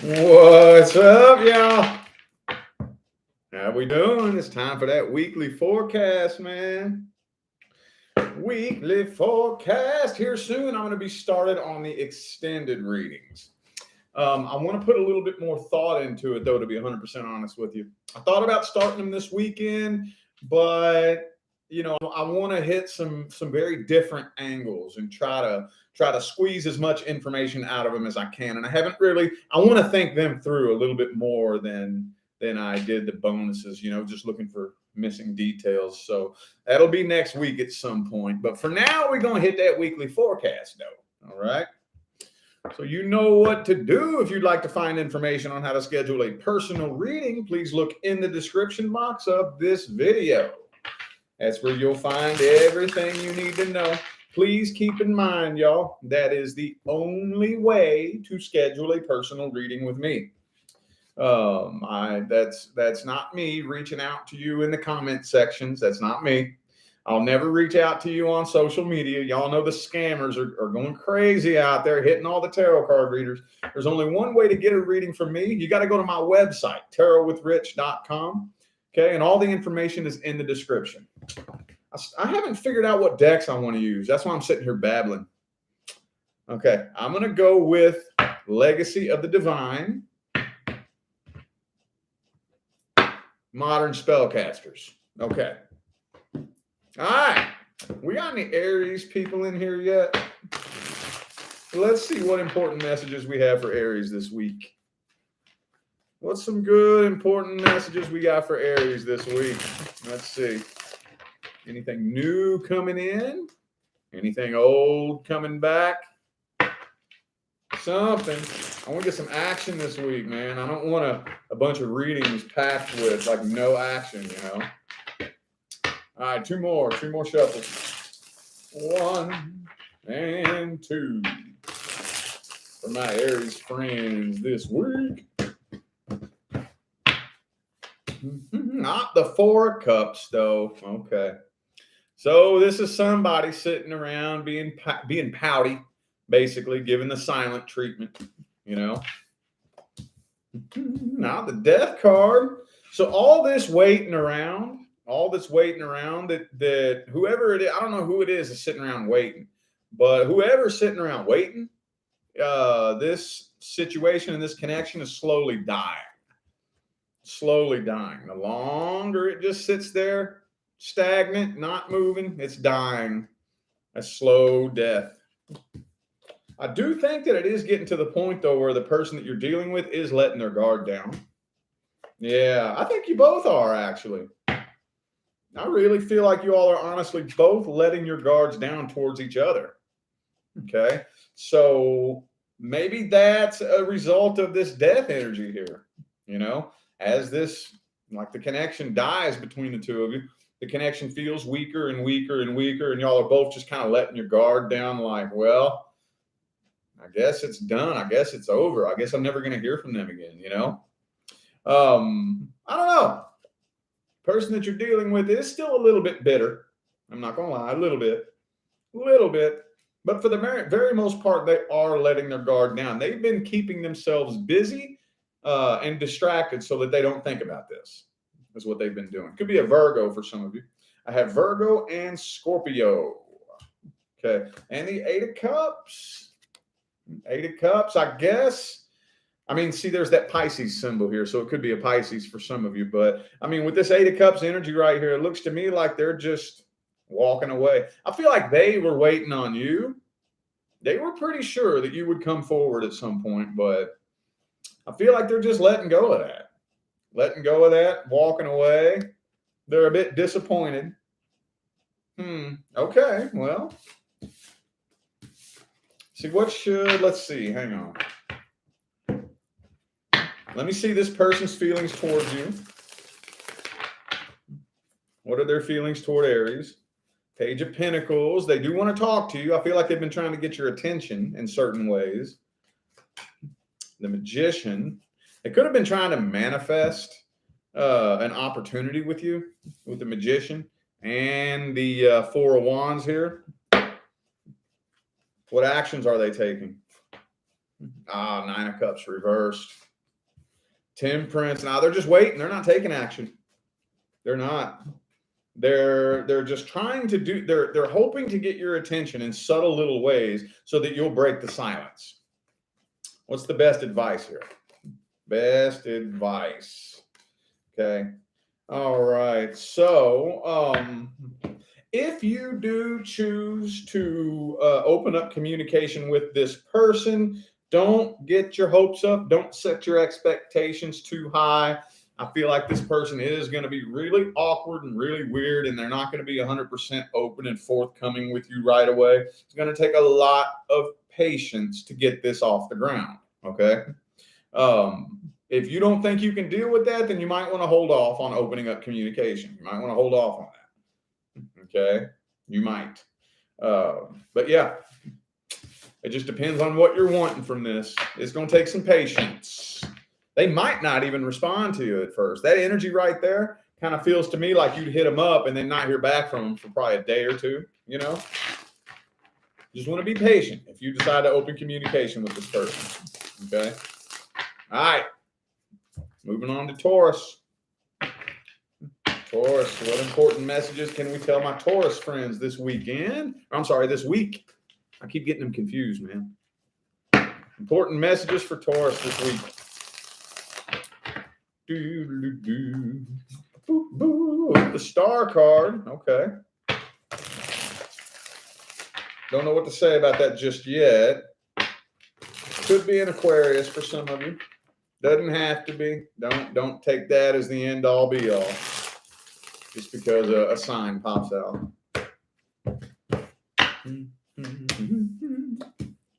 What's up, y'all? How we doing? It's time for that weekly forecast, man. Weekly forecast. Here soon, I'm going to be started on the extended readings. I want to put a little bit more thought into it, though, to be 100% honest with you. I thought about starting them this weekend, but I want to hit some very different angles and try to squeeze as much information out of them as I can. And I haven't really. I want to think them through a little bit more than I did the bonuses. Just looking for missing details. So that'll be next week at some point. But for now, we're gonna hit that weekly forecast, though. All right. So you know what to do. If you'd like to find information on how to schedule a personal reading, please look in the description box of this video. That's where you'll find everything you need to know. Please keep in mind, y'all, that is the only way to schedule a personal reading with me. That's not me reaching out to you in the comment sections. That's not me. I'll never reach out to you on social media. Y'all know the scammers are going crazy out there, hitting all the tarot card readers. There's only one way to get a reading from me. You got to go to my website, tarotwithrich.com. Okay, and all the information is in the description. I haven't figured out what decks I want to use. That's why I'm sitting here babbling. Okay, I'm going to go with Legacy of the Divine, Modern Spellcasters. Okay. All right. We got any Aries people in here yet? Let's see what important messages we have for Aries this week. What's some good, important messages we got for Aries this week? Let's see. Anything new coming in? Anything old coming back? Something. I want to get some action this week, man. I don't want a bunch of readings packed with like no action, All right, two more shuffles. 1 and 2 for my Aries friends this week. Not the 4 of Cups, though. Okay. So this is somebody sitting around being pouty, basically giving the silent treatment, Now the Death card. So all this waiting around that whoever it is, I don't know who it is sitting around waiting, but whoever's sitting around waiting, this situation and this connection is slowly dying. The longer it just sits there, stagnant, not moving, it's dying. A slow death. I do think that it is getting to the point, though, where the person that you're dealing with is letting their guard down. Yeah, I think you both are, actually. I really feel like you all are honestly both letting your guards down towards each other. Okay, so maybe that's a result of this death energy here, as this, like the connection dies between the two of you, the connection feels weaker and weaker and weaker, and y'all are both just kind of letting your guard down like, well, I guess it's done. I guess it's over. I guess I'm never going to hear from them again, I don't know. Person that you're dealing with is still a little bit bitter. I'm not going to lie, a little bit. But for the very most part, they are letting their guard down. They've been keeping themselves busy and distracted so that they don't think about this. Is what they've been doing. Could be a Virgo for some of you. I have Virgo and Scorpio. Okay. And the 8 of Cups. 8 of Cups, I guess. I mean, see, there's that Pisces symbol here, so it could be a Pisces for some of you. But, I mean, with this 8 of Cups energy right here, it looks to me like they're just walking away. I feel like they were waiting on you. They were pretty sure that you would come forward at some point, but I feel like they're just letting go of that. Walking away. They're a bit disappointed. Okay, well. Let's see, hang on. Let me see this person's feelings towards you. What are their feelings toward Aries? Page of Pentacles. They do want to talk to you. I feel like they've been trying to get your attention in certain ways. The Magician. They could have been trying to manifest an opportunity with you, with the Magician and the 4 of Wands here. What actions are they taking? 9 of Cups reversed. Temperance. Now they're just waiting. They're not taking action. They're not. They're just trying to do, they're hoping to get your attention in subtle little ways so that you'll break the silence. What's the best advice here? Best advice. Okay. All right. So, if you do choose to open up communication with this person, don't get your hopes up. Don't set your expectations too high. I feel like this person is going to be really awkward and really weird, and they're not going to be 100% open and forthcoming with you right away. It's going to take a lot of patience to get this off the ground. Okay. If you don't think you can deal with that, then you might want to hold off on opening up communication. You might want to hold off on that. Okay. You might. But yeah, it just depends on what you're wanting from this. It's going to take some patience. They might not even respond to you at first. That energy right there kind of feels to me like you'd hit them up and then not hear back from them for probably a day or two, you know? Just want to be patient if you decide to open communication with this person. Okay? All right. Moving on to Taurus. Taurus, what important messages can we tell my Taurus friends this weekend? I'm sorry, this week. I keep getting them confused, man. Important messages for Taurus this week. The star card. Okay. Don't know what to say about that just yet. Could be an Aquarius for some of you. Doesn't have to be. Don't take that as the end all be all. Just because a sign pops out.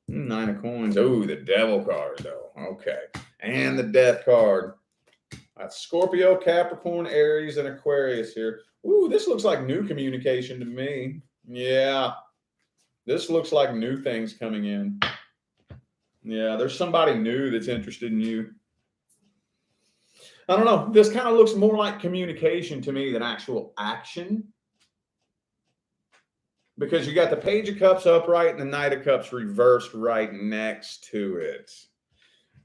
Nine of coins. Oh, the devil card though. Okay. And the death card. Scorpio, Capricorn, Aries, and Aquarius here. Ooh, this looks like new communication to me. Yeah. This looks like new things coming in. Yeah, there's somebody new that's interested in you. I don't know. This kind of looks more like communication to me than actual action. Because you got the Page of Cups upright and the Knight of Cups reversed right next to it.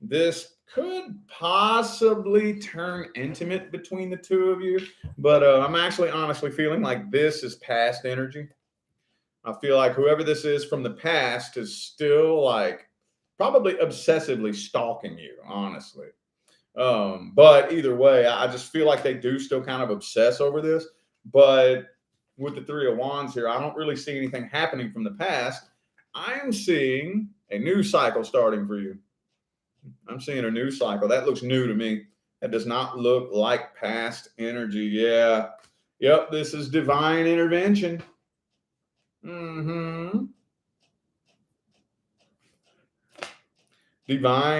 This could possibly turn intimate between the two of you, but I'm actually honestly feeling like this is past energy. I feel like whoever this is from the past is still like probably obsessively stalking you, honestly. But either way, I just feel like they do still kind of obsess over this. But with the Three of Wands here, I don't really see anything happening from the past. I'm seeing a new cycle starting for you. I'm seeing a new cycle. That looks new to me. That does not look like past energy. Yeah. Yep. This is divine intervention. Divine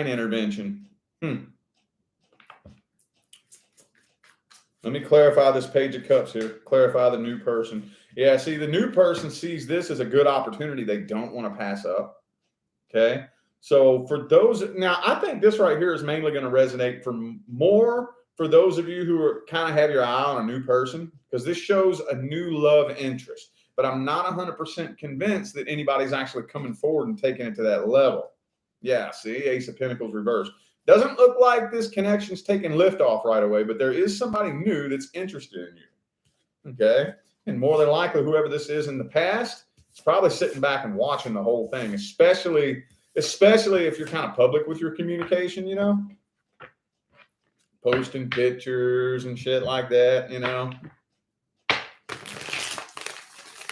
intervention. Let me clarify this Page of Cups here. Clarify the new person. Yeah, see, the new person sees this as a good opportunity they don't want to pass up. Okay. So for those, now I think this right here is mainly going to resonate for those of you who are kind of have your eye on a new person, because this shows a new love interest. But I'm not 100% convinced that anybody's actually coming forward and taking it to that level. Yeah, see, Ace of Pentacles reversed. Doesn't look like this connection's taking liftoff right away, but there is somebody new that's interested in you. Okay? And more than likely, whoever this is in the past is probably sitting back and watching the whole thing, especially if you're kind of public with your communication, you know? Posting pictures and shit like that, you know?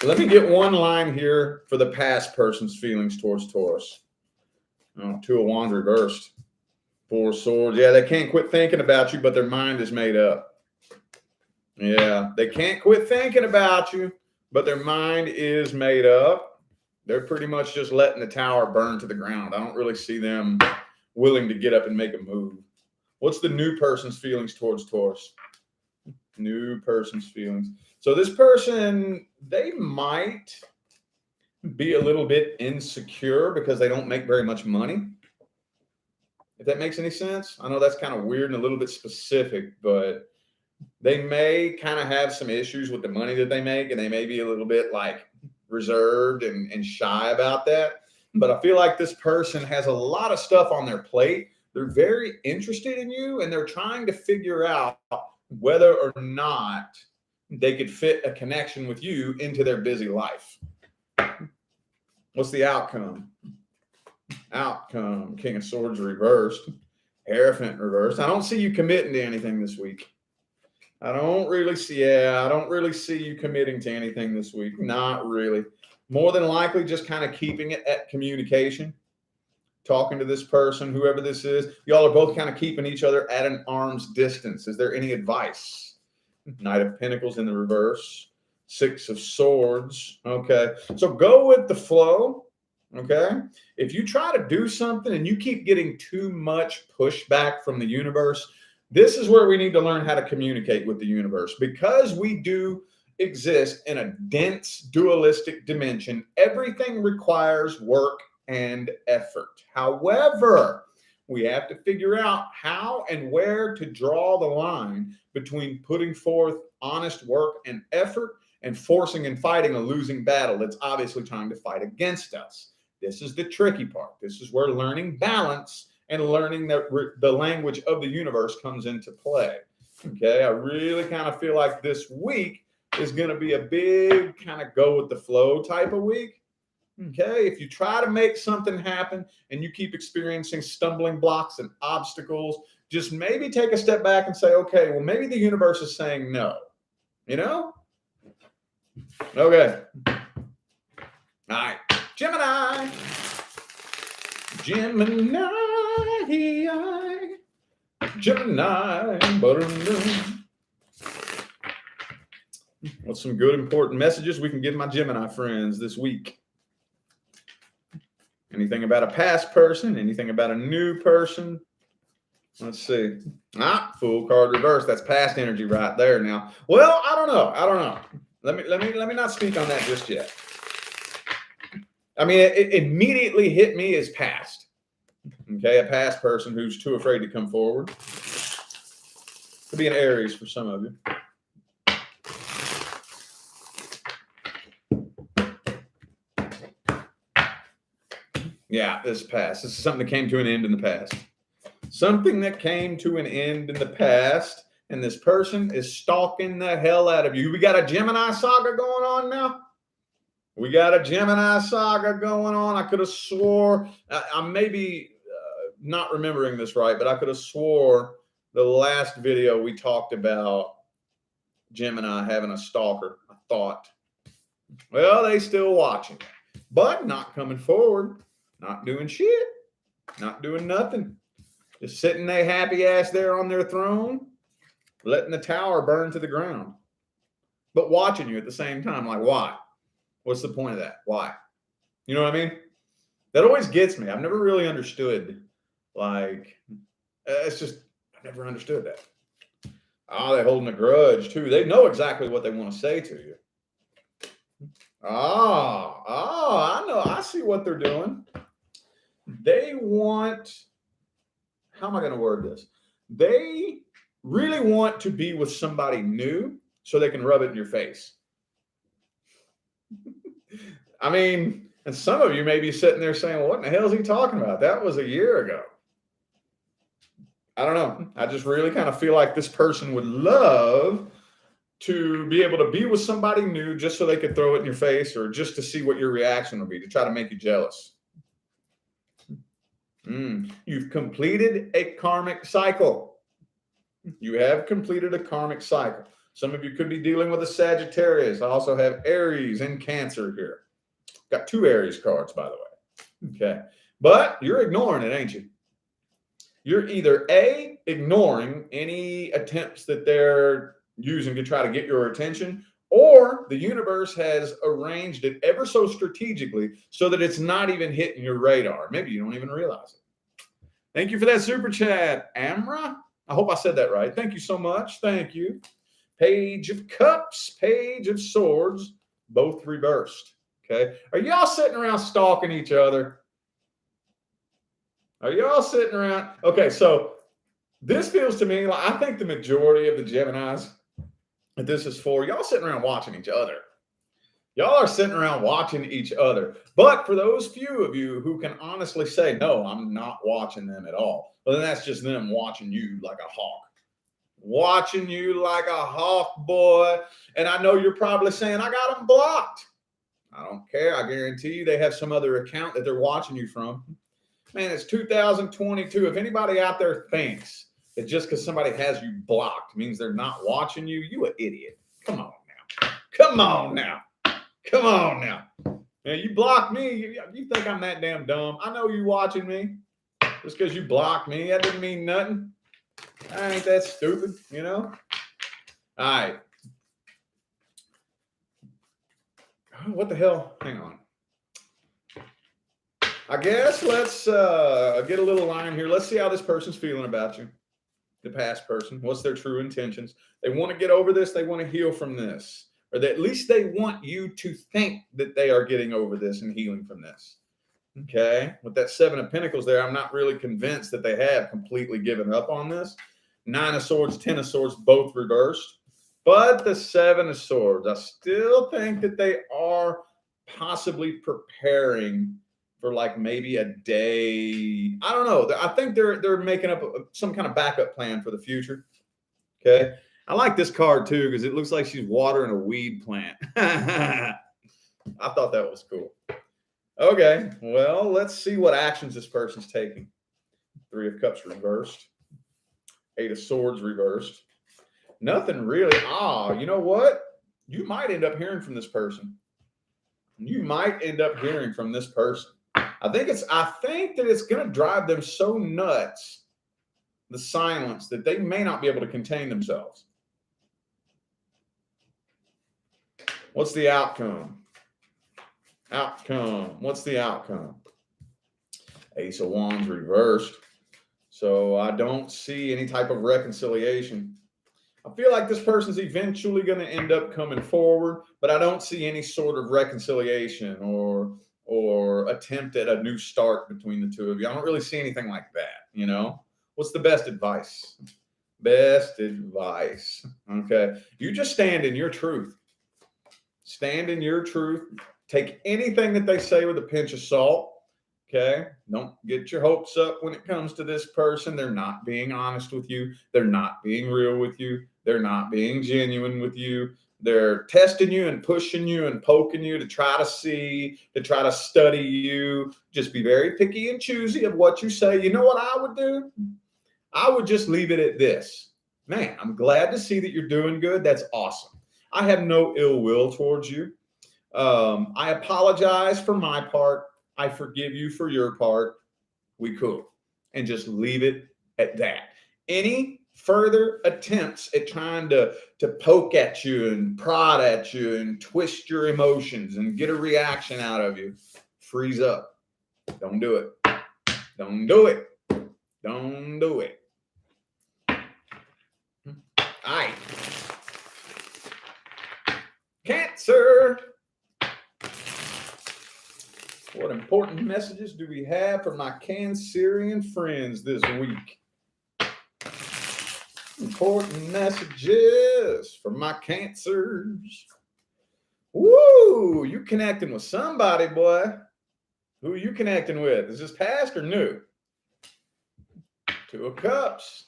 Let me get one line here for the past person's feelings towards Taurus. Oh, Two of Wands reversed. Four of Swords. Yeah, they can't quit thinking about you, but their mind is made up. Yeah, they can't quit thinking about you, but their mind is made up. They're pretty much just letting the tower burn to the ground. I don't really see them willing to get up and make a move. What's the new person's feelings towards Taurus? New person's feelings. So this person, they might be a little bit insecure because they don't make very much money. If that makes any sense. I know that's kind of weird and a little bit specific, but they may kind of have some issues with the money that they make, and they may be a little bit like reserved and shy about that. But I feel like this person has a lot of stuff on their plate, They're very interested in you, and they're trying to figure out whether or not they could fit a connection with you into their busy life. What's the outcome? Outcome, King of Swords reversed, Hierophant reversed. I don't see you committing to anything this week. I don't really see you committing to anything this week. Not really. More than likely, just kind of keeping it at communication, talking to this person, whoever this is. Y'all are both kind of keeping each other at an arm's distance. Is there any advice? Knight of Pentacles in the reverse, Six of Swords. Okay, so go with the flow. Okay, if you try to do something and you keep getting too much pushback from the universe, this is where we need to learn how to communicate with the universe. Because we do exist in a dense dualistic dimension, everything requires work and effort. However, we have to figure out how and where to draw the line between putting forth honest work and effort and forcing and fighting a losing battle that's obviously trying to fight against us. This is the tricky part. This is where learning balance and learning the language of the universe comes into play. Okay, I really kind of feel like this week is going to be a big kind of go with the flow type of week. Okay, if you try to make something happen and you keep experiencing stumbling blocks and obstacles, just maybe take a step back and say, okay, well, maybe the universe is saying no. You know? Okay. All right. Gemini. Gemini. What's some good, important messages we can give my Gemini friends this week? Anything about a past person? Anything about a new person? Let's see. Fool card reverse. That's past energy right there now. Well, I don't know. Let me not speak on that just yet. I mean, it immediately hit me as past. Okay, a past person who's too afraid to come forward. Could be an Aries for some of you. Yeah, this is past. This is something that came to an end in the past. Something that came to an end in the past, and this person is stalking the hell out of you. We got a Gemini saga going on now. We got a Gemini saga going on. I could have swore, I may be not remembering this right, but I could have swore the last video we talked about Gemini having a stalker. I thought, well, they still watching, but not coming forward, not doing shit, not doing nothing. Just sitting their happy ass there on their throne, letting the tower burn to the ground, but watching you at the same time. Like, why? What's the point of that? Why? You know what I mean? That always gets me. I've never really understood. Like, it's just, I never understood that. They're holding a grudge too. They know exactly what they want to say to you. I know. I see what they're doing. They want, how am I going to word this? They really want to be with somebody new so they can rub it in your face. I mean, and some of you may be sitting there saying, well, what in the hell is he talking about? That was a year ago. I don't know. I just really kind of feel like this person would love to be able to be with somebody new just so they could throw it in your face, or just to see what your reaction will be, to try to make you jealous. You've completed a karmic cycle. You have completed a karmic cycle. Some of you could be dealing with a Sagittarius. I also have Aries and Cancer here. Got two Aries cards, by the way. Okay. But you're ignoring it, ain't you? You're either A, ignoring any attempts that they're using to try to get your attention, or the universe has arranged it ever so strategically so that it's not even hitting your radar. Maybe you don't even realize it. Thank you for that super chat, Amra. I hope I said that right. Thank you so much. Thank you. Page of Cups, Page of Swords, both reversed. Okay. Are y'all sitting around stalking each other? Are y'all sitting around? Okay, so this feels to me like, I think the majority of the Geminis that this is for, y'all sitting around watching each other. Y'all are sitting around watching each other. But for those few of you who can honestly say, no, I'm not watching them at all, well, then that's just them watching you like a hawk. Watching you like a hawk, boy. And I know you're probably saying, I got them blocked. I don't care. I guarantee you they have some other account that they're watching you from. Man, it's 2022. If anybody out there thinks that just because somebody has you blocked means they're not watching you, you an idiot. Come on now. Come on now. Come on now. Now you blocked me. You think I'm that damn dumb. I know you watching me. Just because you blocked me, that didn't mean nothing. I ain't that stupid, you know? All right. What the hell? Hang on. I guess let's get a little line here. Let's see how this person's feeling about you. The past person. What's their true intentions? They want to get over this. They want to heal from this. Or at least they want you to think that they are getting over this and healing from this. Okay. With that 7 of Pentacles there, I'm not really convinced that they have completely given up on this. 9 of Swords, 10 of Swords, both reversed. But the 7 of Swords, I still think that they are possibly preparing for like maybe a day. I don't know. I think they're making up some kind of backup plan for the future. Okay. I like this card too because it looks like she's watering a weed plant. I thought that was cool. Okay. Well, let's see what actions this person's taking. 3 of Cups reversed. 8 of Swords reversed. Nothing really. You know what? You might end up hearing from this person. You might end up hearing from this person. I think that it's going to drive them so nuts, the silence, that they may not be able to contain themselves. What's the outcome? What's the outcome? Ace of Wands reversed. So I don't see any type of reconciliation. I feel like this person's eventually going to end up coming forward, but I don't see any sort of reconciliation or attempt at a new start between the two of you. I don't really see anything like that, you know? What's the best advice? Best advice. Okay. You just stand in your truth. Stand in your truth. Take anything that they say with a pinch of salt. Okay. Don't get your hopes up when it comes to this person. They're not being honest with you. They're not being real with you. They're not being genuine with you. They're testing you and pushing you and poking you to try to see, to try to study you. Just be very picky and choosy of what you say. You know what I would do? I would just leave it at this. Man, I'm glad to see that you're doing good. That's awesome. I have no ill will towards you. I apologize for my part. I forgive you for your part. We cool. And just leave it at that. Any further attempts at trying to poke at you and prod at you and twist your emotions and get a reaction out of you, freeze up. Don't do it. Don't do it. Don't do it. All right. Cancer. What important messages do we have for my Cancerian friends this week? Important messages for my Cancers. Woo! You connecting with somebody, boy. Who are you connecting with? Is this past or new? 2 of Cups.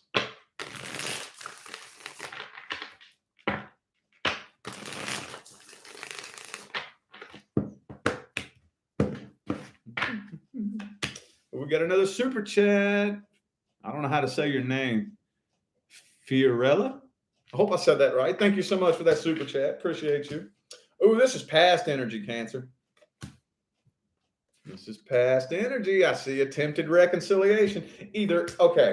We got another super chat. I don't know how to say your name. Fiorella? I hope I said that right. Thank you so much for that super chat. Appreciate you. Oh, this is past energy, Cancer. This is past energy. I see attempted reconciliation.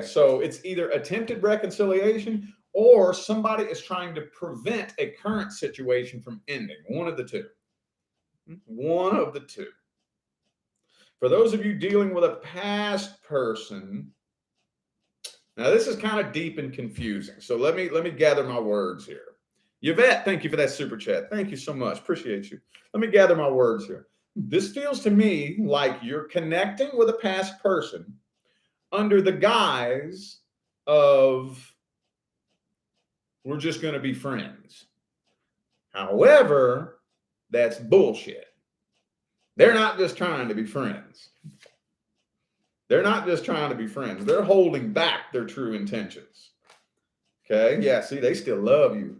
So it's either attempted reconciliation or somebody is trying to prevent a current situation from ending. One of the two. One of the two. For those of you dealing with a past person, now this is kind of deep and confusing. So let me gather my words here. Yvette, thank you for that super chat. Thank you so much. Appreciate you. Let me gather my words here. This feels to me like you're connecting with a past person under the guise of we're just going to be friends. However, that's bullshit. They're not just trying to be friends. They're not just trying to be friends. They're holding back their true intentions. Okay? Yeah, see, they still love you.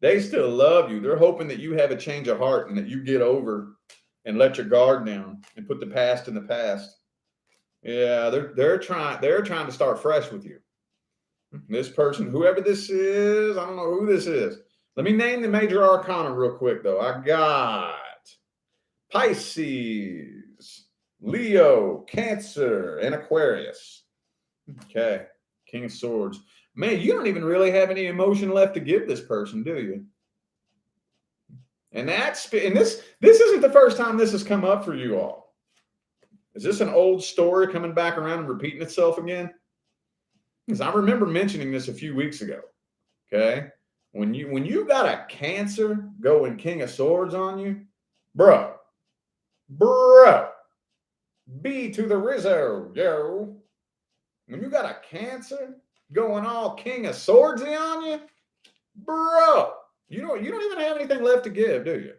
They still love you. They're hoping that you have a change of heart and that you get over and let your guard down and put the past in the past. Yeah, they're trying to start fresh with you. This person, whoever this is, I don't know who this is. Let me name the major arcana real quick, though. I got Pisces, Leo, Cancer, and Aquarius. Okay, King of Swords. Man, you don't even really have any emotion left to give this person, do you? And this isn't the first time this has come up for you all. Is this an old story coming back around and repeating itself again? Because I remember mentioning this a few weeks ago. Okay, when you got a Cancer going King of Swords on you, bro, B to the Rizzo, yo. When you got a Cancer going all King of Swordsy on you, bro, you don't even have anything left to give, do you?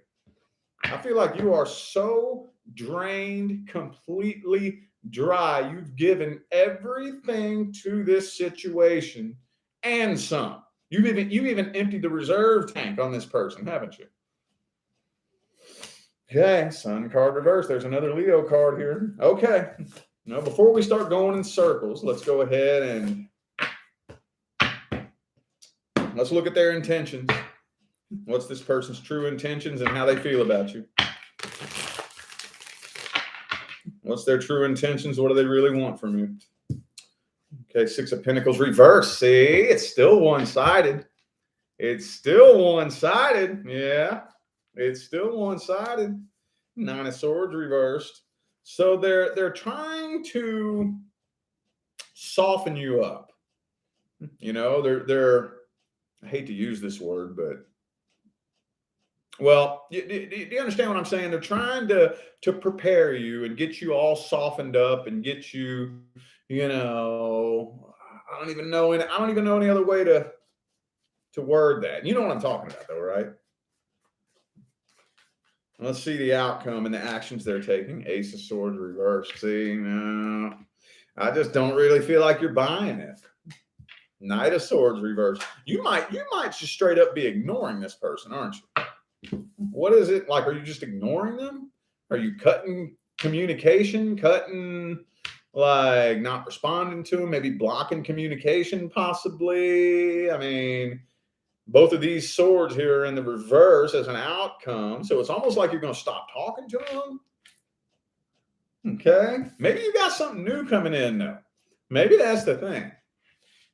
I feel like you are so drained, completely dry. You've given everything to this situation and some. You've even emptied the reserve tank on this person, haven't you? Okay, Sun card reverse. There's another Leo card here. Okay. Now, before we start going in circles, let's go ahead and let's look at their intentions. What's this person's true intentions and how they feel about you? What's their true intentions? What do they really want from you? Okay, Six of Pentacles reverse. See, it's still one-sided. It's still one-sided. Yeah, it's still one-sided. Nine of Swords reversed. So they're trying to soften you up. You know, they're I hate to use this word, but well, do you understand what I'm saying? They're trying to prepare you and get you all softened up and get you, you know, I don't even know any other way to word that. You know what I'm talking about, though, right? Let's see the outcome and the actions they're taking. Ace of Swords reversed. See, no, I just don't really feel like you're buying it. Knight of Swords reversed. You might just straight up be ignoring this person, aren't you? What is it like? Are you just ignoring them? Are you cutting communication? Cutting, like, not responding to them? Maybe blocking communication, possibly? I mean, both of these swords here are in the reverse as an outcome. So it's almost like you're going to stop talking to them. Okay. Maybe you got something new coming in, though. Maybe that's the thing.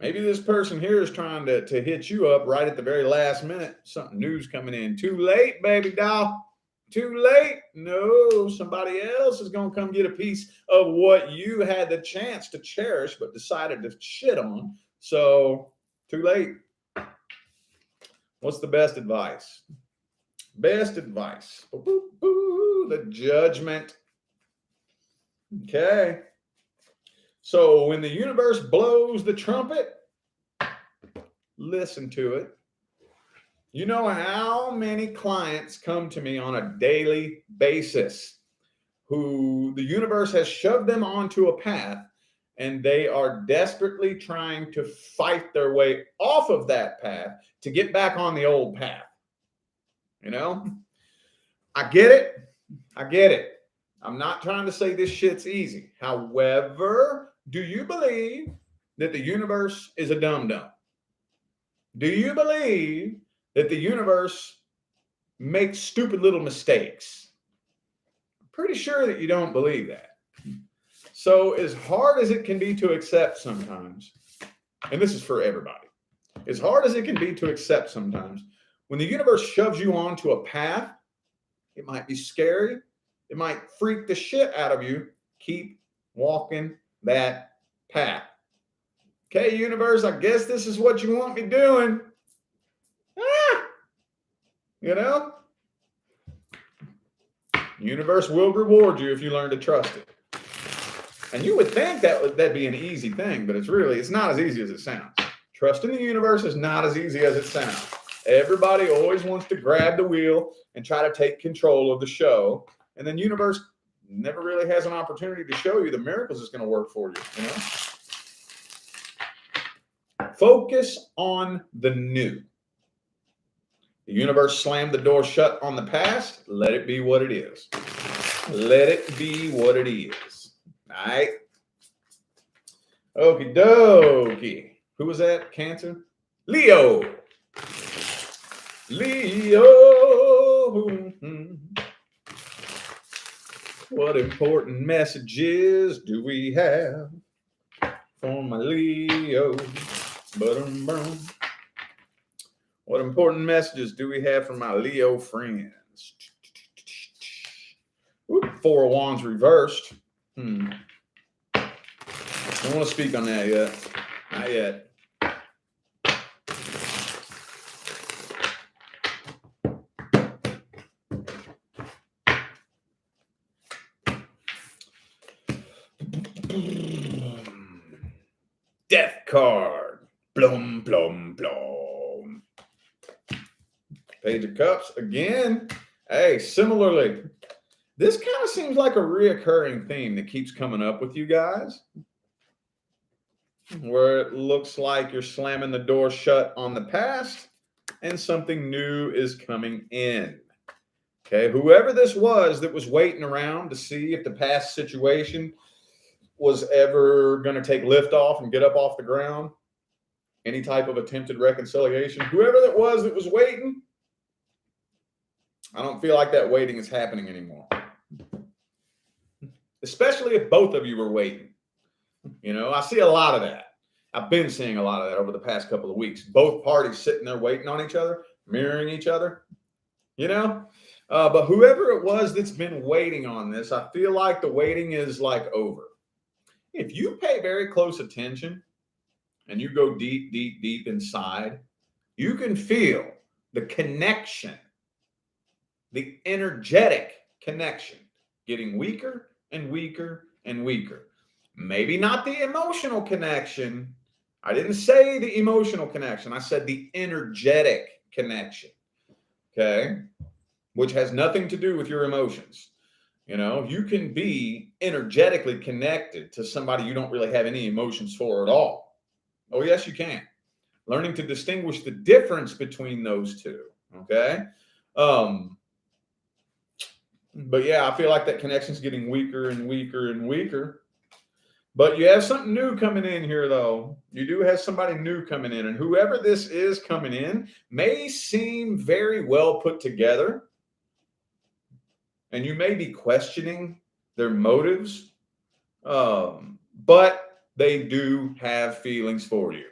Maybe this person here is trying to hit you up right at the very last minute. Something new's coming in. Too late, baby doll. Too late. No, somebody else is going to come get a piece of what you had the chance to cherish but decided to shit on. So, too late. What's the best advice? Best advice. The Judgment. Okay. So when the universe blows the trumpet, listen to it. You know how many clients come to me on a daily basis who the universe has shoved them onto a path and they are desperately trying to fight their way off of that path to get back on the old path. You know, I get it. I get it. I'm not trying to say this shit's easy. However, do you believe that the universe is a dum-dum? Do you believe that the universe makes stupid little mistakes? I'm pretty sure that you don't believe that. So as hard as it can be to accept sometimes, and this is for everybody, as hard as it can be to accept sometimes, when the universe shoves you onto a path, it might be scary. It might freak the shit out of you. Keep walking that path. Okay, universe, I guess this is what you want me doing. You know? Universe will reward you if you learn to trust it. And you would think that'd be an easy thing, but it's not as easy as it sounds. Trusting the universe is not as easy as it sounds. Everybody always wants to grab the wheel and try to take control of the show. And then universe never really has an opportunity to show you the miracles that's going to work for you, you know? Focus on the new. The universe slammed the door shut on the past. Let it be what it is. Let it be what it is. All right? Okie dokie. Who was that? Cancer? Leo. Leo. What important messages do we have for my Leo? What important messages do we have from my Leo friends? Ooh, 4 of Wands reversed. Don't want to speak on that yet. Not yet. Death card. Blum, blum, blum. Page of Cups again. Hey, similarly, this kind of seems like a reoccurring theme that keeps coming up with you guys, where it looks like you're slamming the door shut on the past and something new is coming in. Okay, whoever this was that was waiting around to see if the past situation was ever going to take lift off and get up off the ground, any type of attempted reconciliation, whoever that was waiting, I don't feel like that waiting is happening anymore. Especially if both of you were waiting. You know, I see a lot of that. I've been seeing a lot of that over the past couple of weeks. Both parties sitting there waiting on each other, mirroring each other, you know? But whoever it was that's been waiting on this, I feel like the waiting is like over. If you pay very close attention and you go deep, deep, deep inside, you can feel the connection, the energetic connection getting weaker and weaker and weaker. Maybe not the emotional connection. I didn't say the emotional connection. I said the energetic connection, okay? Which has nothing to do with your emotions. You know, you can be energetically connected to somebody you don't really have any emotions for at all. Oh, yes, you can. Learning to distinguish the difference between those two, okay? But yeah, I feel like that connection's getting weaker and weaker and weaker. But you have something new coming in here, though. You do have somebody new coming in. And whoever this is coming in may seem very well put together. And you may be questioning their motives. But they do have feelings for you.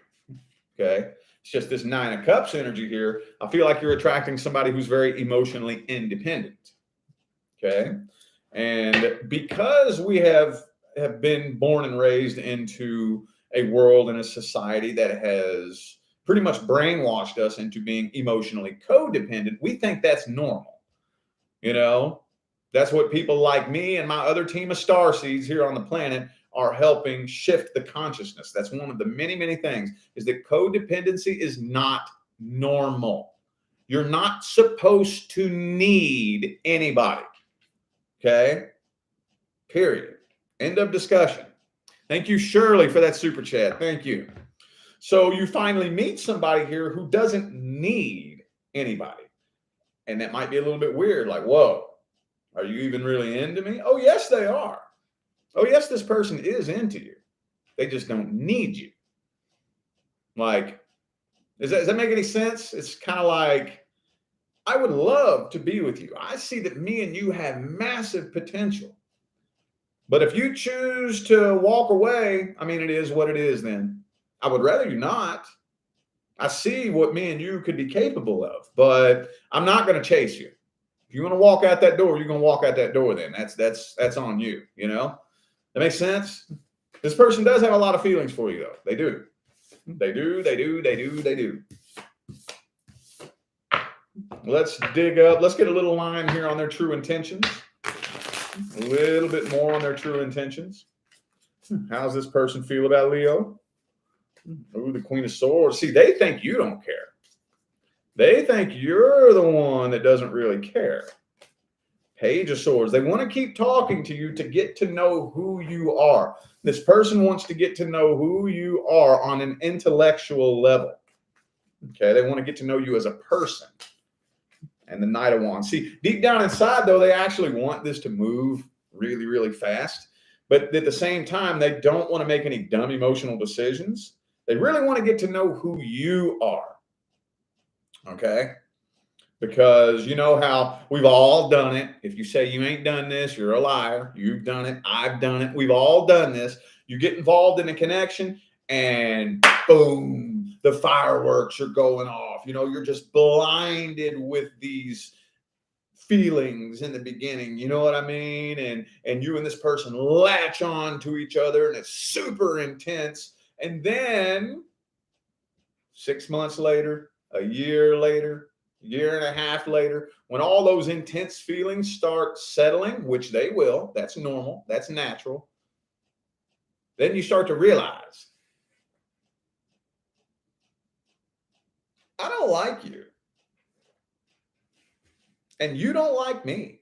Okay? It's just this 9 of Cups energy here. I feel like you're attracting somebody who's very emotionally independent. Okay? And because we have been born and raised into a world and a society that has pretty much brainwashed us into being emotionally codependent, we think that's normal. You know, that's what people like me and my other team of starseeds here on the planet are helping shift the consciousness. That's one of the many, many things, is that codependency is not normal. You're not supposed to need anybody. Okay? Period. End of discussion. Thank you, Shirley, for that super chat. Thank you. So you finally meet somebody here who doesn't need anybody. And that might be a little bit weird. Like, whoa, are you even really into me? Oh, yes, they are. Oh, yes, this person is into you. They just don't need you. Like, does that make any sense? It's kind of like, I would love to be with you. I see that me and you have massive potential. But if you choose to walk away, I mean, it is what it is then. I would rather you not. I see what me and you could be capable of, but I'm not going to chase you. If you want to walk out that door, you're going to walk out that door then. That's on you, you know? That makes sense? This person does have a lot of feelings for you, though. They do. They do, they do, they do, they do. Let's dig up. Let's get a little line here on their true intentions. A little bit more on their true intentions. How's this person feel about Leo? Ooh, the Queen of Swords. See, they think you don't care. They think you're the one that doesn't really care. Page of Swords. They want to keep talking to you to get to know who you are. This person wants to get to know who you are on an intellectual level. Okay, they want to get to know you as a person. And the Knight of Wands. See, deep down inside, though, they actually want this to move really, really fast. But at the same time, they don't want to make any dumb emotional decisions. They really want to get to know who you are. Okay? Because you know how we've all done it. If you say you ain't done this, you're a liar. You've done it. I've done it. We've all done this. You get involved in a connection and boom, the fireworks are going off. You know, you're just blinded with these feelings in the beginning. You know what I mean? And you and this person latch on to each other and it's super intense. And then 6 months later, a year later, year and a half later, when all those intense feelings start settling, which they will, that's normal, that's natural, then you start to realize, I don't like you. And you don't like me.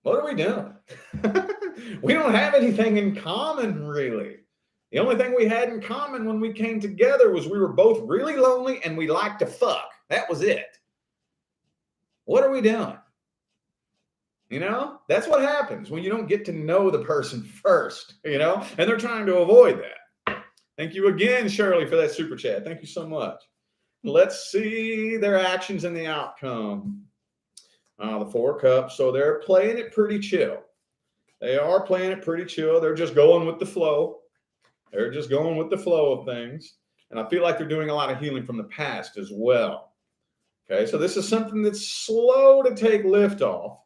What are we doing? We don't have anything in common, really. The only thing we had in common when we came together was we were both really lonely and we liked to fuck. That was it. What are we doing? You know, that's what happens when you don't get to know the person first, you know, and they're trying to avoid that. Thank you again, Shirley, for that super chat. Thank you so much. Let's see their actions and the outcome. The Four of Cups. So they're playing it pretty chill. They are playing it pretty chill. They're just going with the flow. They're just going with the flow of things. And I feel like they're doing a lot of healing from the past as well. Okay, so this is something that's slow to take lift off,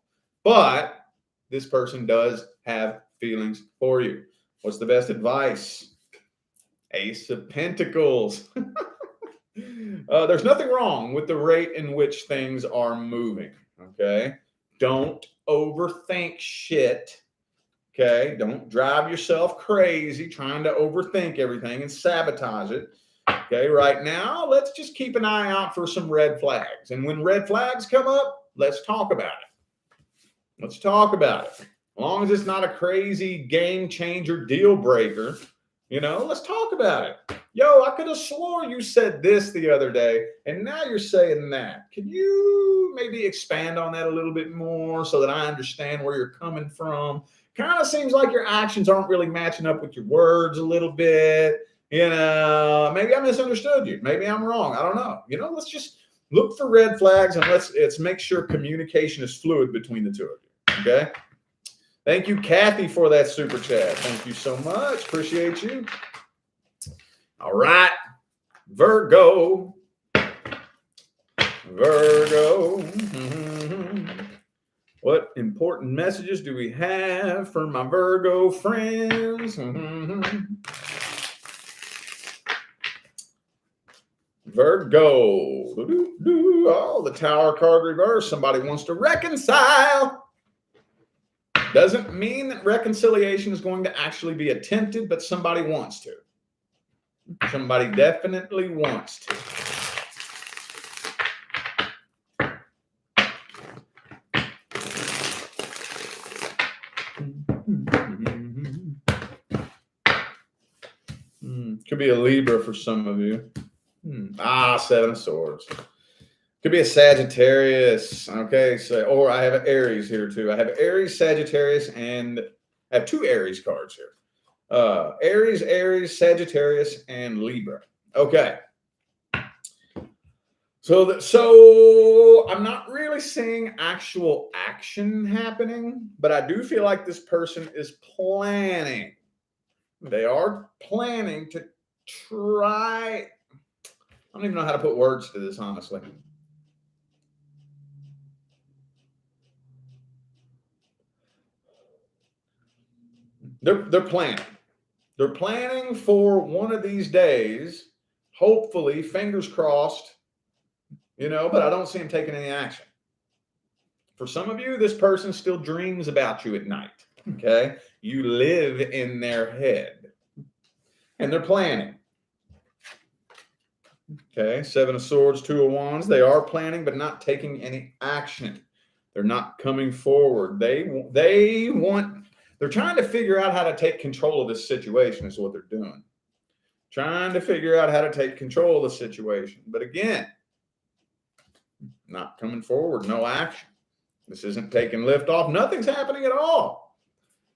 but this person does have feelings for you. What's the best advice? Ace of Pentacles. There's nothing wrong with the rate in which things are moving. Okay, don't overthink shit. Okay, don't drive yourself crazy trying to overthink everything and sabotage it. Okay, right now, let's just keep an eye out for some red flags. And when red flags come up, let's talk about it. Let's talk about it. As long as it's not a crazy game changer deal breaker, you know, let's talk about it. Yo, I could have swore you said this the other day, and now you're saying that. Can you maybe expand on that a little bit more so that I understand where you're coming from? Kind of seems like your actions aren't really matching up with your words a little bit. You know, maybe I misunderstood you. Maybe I'm wrong. I don't know. You know, let's just look for red flags and let's make sure communication is fluid between the two of you. Okay. Thank you, Kathy, for that super chat. Thank you so much. Appreciate you. All right. Virgo. Virgo. What important messages do we have for my Virgo friends? Virgo. Oh, the Tower card reverse. Somebody wants to reconcile. Doesn't mean that reconciliation is going to actually be attempted, but somebody wants to. Somebody definitely wants to. Could be a Libra for some of you. Seven of Swords. Could be a Sagittarius. Okay, so or I have an Aries here too. I have Aries, Sagittarius, and I have two Aries cards here. Aries, Sagittarius, and Libra. Okay. So I'm not really seeing actual action happening, but I do feel like this person is planning. They are planning to try. I don't even know how to put words to this, honestly. They're planning. They're planning for one of these days, hopefully, fingers crossed, you know, but I don't see them taking any action. For some of you, this person still dreams about you at night, okay? You live in their head, and they're planning. Okay, Seven of Swords, Two of Wands. They are planning, but not taking any action. They're not coming forward. They're trying to figure out how to take control of this situation is what they're doing. Trying to figure out how to take control of the situation. But again, not coming forward, no action. This isn't taking lift off. Nothing's happening at all.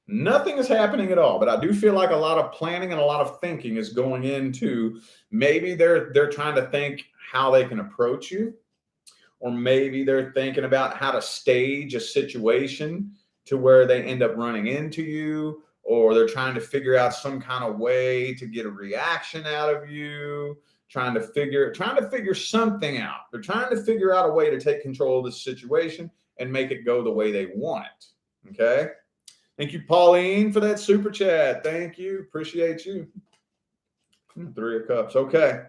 Nothing is happening at all. But I do feel like a lot of planning and a lot of thinking is going into maybe they're trying to think how they can approach you, or maybe they're thinking about how to stage a situation to where they end up running into you, or they're trying to figure out some kind of way to get a reaction out of you, trying to figure something out. They're trying to figure out a way to take control of this situation and make it go the way they want it. Okay. Thank you, Pauline, for that super chat. Thank you. Appreciate you. Three of Cups. Okay.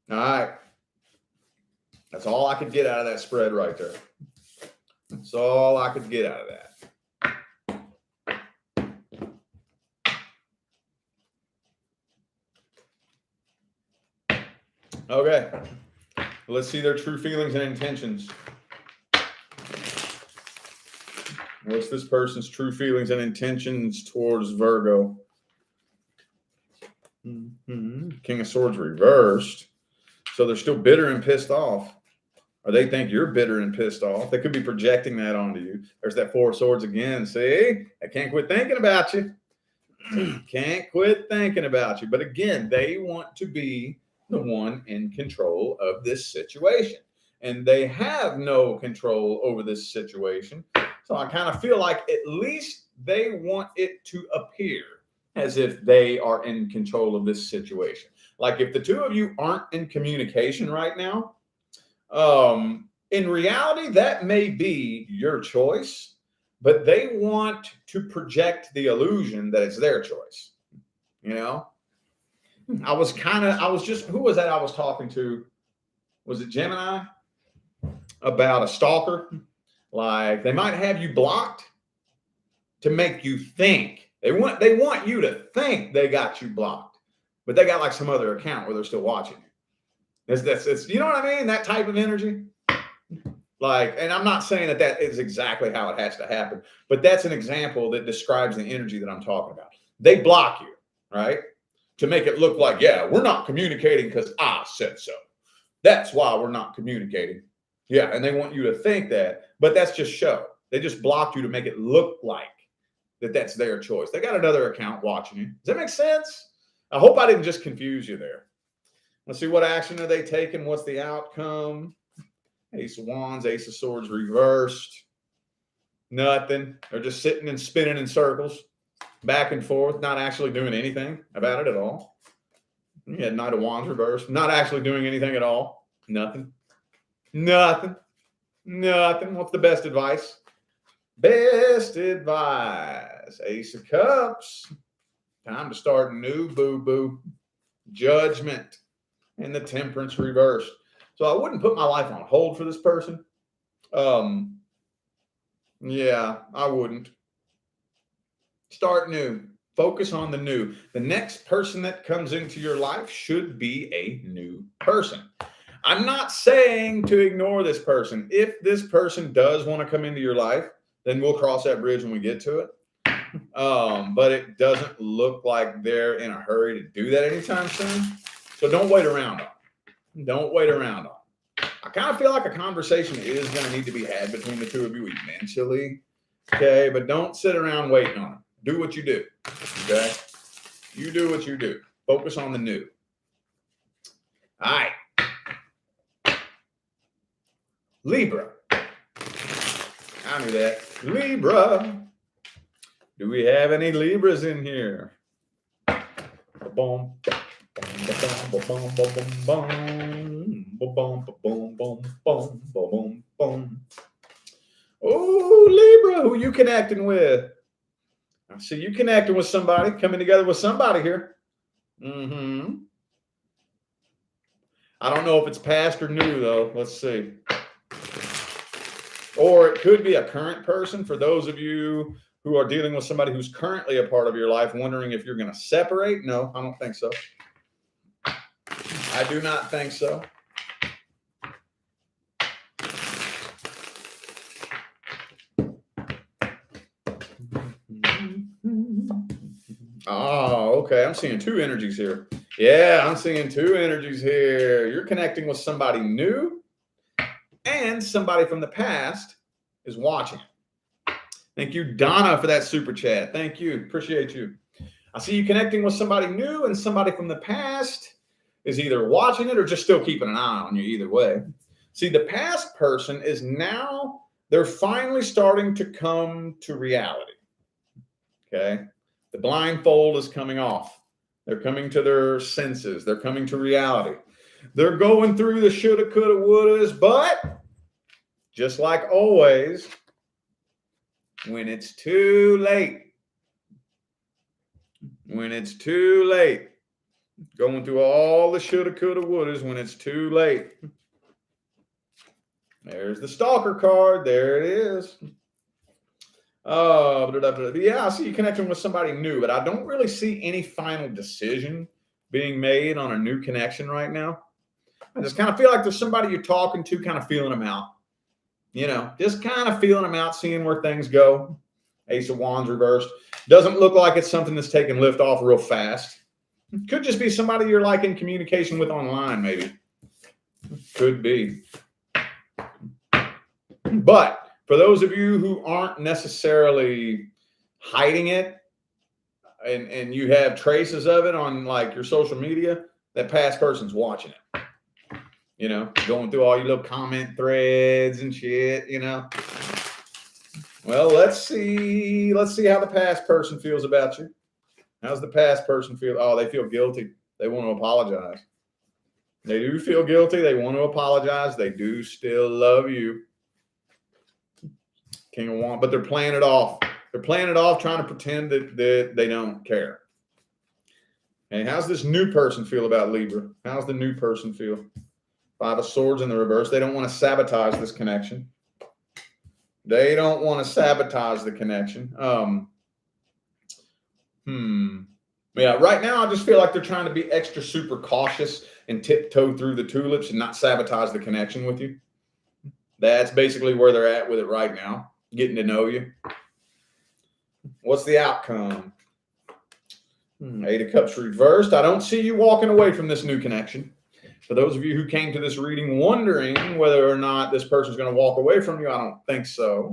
All right. That's all I could get out of that spread right there. That's all I could get out of that. Okay. Let's see their true feelings and intentions. What's this person's true feelings and intentions towards Virgo? King of Swords reversed. So they're still bitter and pissed off. Or they think you're bitter and pissed off. They could be projecting that onto you. There's that Four of Swords again. See? I can't quit thinking about you. Can't quit thinking about you. But again, they want to be the one in control of this situation. And they have no control over this situation. So I kind of feel like at least they want it to appear as if they are in control of this situation. Like if the two of you aren't in communication right now, in reality, that may be your choice, but they want to project the illusion that it's their choice. You know, who was that I was talking to? Was it Gemini? About a stalker? Like they might have you blocked to make you think. They want you to think they got you blocked, but they got like some other account where they're still watching you. It's you know what I mean? That type of energy. Like, and I'm not saying that is exactly how it has to happen, but that's an example that describes the energy that I'm talking about. They block you, right? To make it look like, yeah, we're not communicating because I said so. That's why we're not communicating. Yeah, and they want you to think that, but that's just show. They just blocked you to make it look like that's their choice. They got another account watching you. Does that make sense? I hope I didn't just confuse you there. Let's see, what action are they taking? What's the outcome? Ace of Wands, Ace of Swords reversed. Nothing. They're just sitting and spinning in circles, back and forth, not actually doing anything about it at all. You had Knight of Wands reversed, not actually doing anything at all. Nothing. Nothing. What's the best advice? Best advice. Ace of Cups. Time to start new, boo-boo. Judgment. And the Temperance reversed. So I wouldn't put my life on hold for this person. Yeah, I wouldn't. Start new. Focus on the new. The next person that comes into your life should be a new person. I'm not saying to ignore this person. If this person does want to come into your life, then we'll cross that bridge when we get to it. But it doesn't look like they're in a hurry to do that anytime soon. So don't wait around on it. Don't wait around on it. I kind of feel like a conversation is going to need to be had between the two of you eventually. Okay, but don't sit around waiting on it. Do what you do. Okay, you do what you do. Focus on the new. All right. Libra. I knew that. Libra. Do we have any Libras in here? Boom. Oh, Libra, who you connecting with? I see you connecting with somebody, coming together with somebody here. I don't know if it's past or new, though. Let's see. Or it could be a current person for those of you who are dealing with somebody who's currently a part of your life, wondering if you're going to separate. No, I don't think so. I do not think so. Oh, okay. I'm seeing two energies here. Yeah, I'm seeing two energies here. You're connecting with somebody new, and somebody from the past is watching. Thank you, Donna, for that super chat. Thank you. Appreciate you. I see you connecting with somebody new, and somebody from the past is either watching it or just still keeping an eye on you either way. See, the past person is now, they're finally starting to come to reality. Okay? The blindfold is coming off. They're coming to their senses. They're coming to reality. They're going through the shoulda, coulda, wouldas, but just like always, when it's too late, going through all the shoulda, coulda, wouldas when it's too late. There's the stalker card. There it is. Yeah, I see you connecting with somebody new, but I don't really see any final decision being made on a new connection right now. I just kind of feel like there's somebody you're talking to, kind of feeling them out. You know, just kind of feeling them out, seeing where things go. Ace of Wands reversed. Doesn't look like it's something that's taking lift off real fast. Could just be somebody you're like in communication with online, maybe. Could be. But for those of you who aren't necessarily hiding it and you have traces of it on like your social media, that past person's watching it. You know, going through all your little comment threads and shit, you know. Well, let's see how the past person feels about you. How's the past person feel? Oh, they feel guilty. They want to apologize. They do feel guilty. They want to apologize. They do still love you. King of Wands, but they're playing it off. They're playing it off, trying to pretend that they don't care. And how's this new person feel about Libra? How's the new person feel? Five of Swords in the reverse. They don't want to sabotage this connection. They don't want to sabotage the connection. Yeah, right now I just feel like they're trying to be extra super cautious and tiptoe through the tulips and not sabotage the connection with you. That's basically where they're at with it right now. Getting to know you. What's the outcome? Eight of Cups reversed. I don't see you walking away from this new connection. For those of you who came to this reading wondering whether or not this person's going to walk away from you, I don't think so.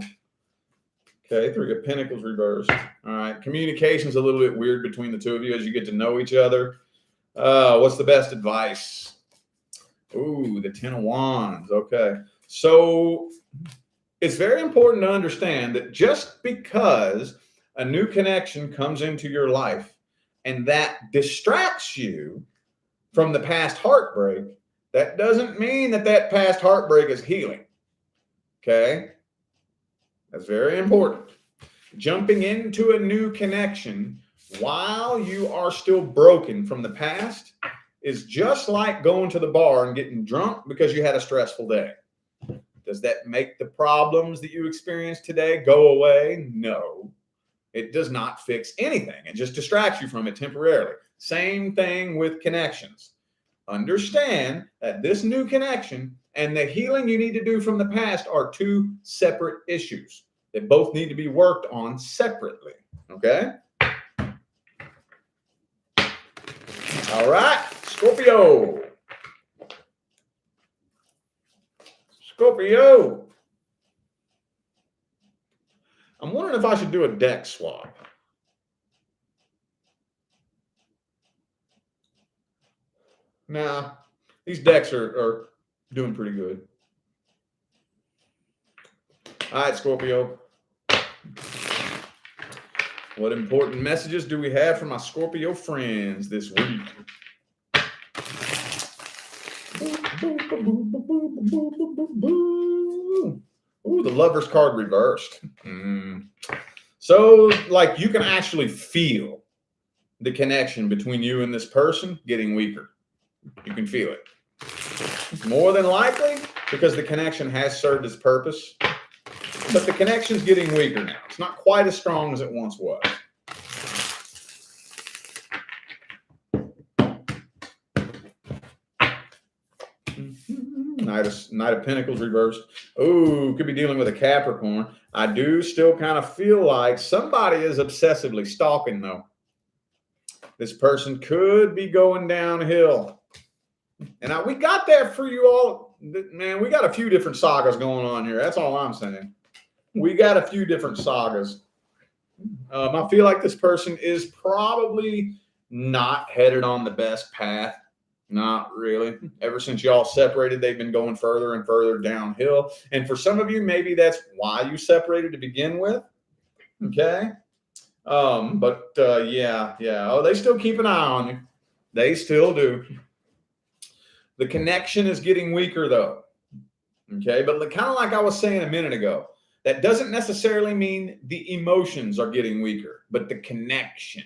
Okay, Three of Pentacles reversed. All right, communication's a little bit weird between the two of you as you get to know each other. What's the best advice? Ooh, the Ten of Wands. Okay, so it's very important to understand that just because a new connection comes into your life and that distracts you from the past heartbreak, that doesn't mean that that past heartbreak is healing. Okay? That's very important. Jumping into a new connection while you are still broken from the past is just like going to the bar and getting drunk because you had a stressful day. Does that make the problems that you experience today go away? No. It does not fix anything. It just distracts you from it temporarily. Same thing with connections. Understand that this new connection and the healing you need to do from the past are two separate issues that both need to be worked on separately. Okay? All right, Scorpio. Scorpio. I'm wondering if I should do a deck swap. Nah, these decks are doing pretty good. All right, Scorpio. What important messages do we have from my Scorpio friends this week? Ooh, the Lover's card reversed. So, like, you can actually feel the connection between you and this person getting weaker. You can feel it. More than likely, because the connection has served its purpose. But the connection's getting weaker now. It's not quite as strong as it once was. Knight of Pentacles reversed. Oh, could be dealing with a Capricorn. I do still kind of feel like somebody is obsessively stalking, though. This person could be going downhill. And we got that for you all. Man, we got a few different sagas going on here. That's all I'm saying. We got a few different sagas. I feel like this person is probably not headed on the best path. Not really. Ever since y'all separated, they've been going further and further downhill. And for some of you, maybe that's why you separated to begin with. Okay. Yeah. Oh, they still keep an eye on you. They still do. The connection is getting weaker, though. Okay. But kind of like I was saying a minute ago, that doesn't necessarily mean the emotions are getting weaker, but the connection,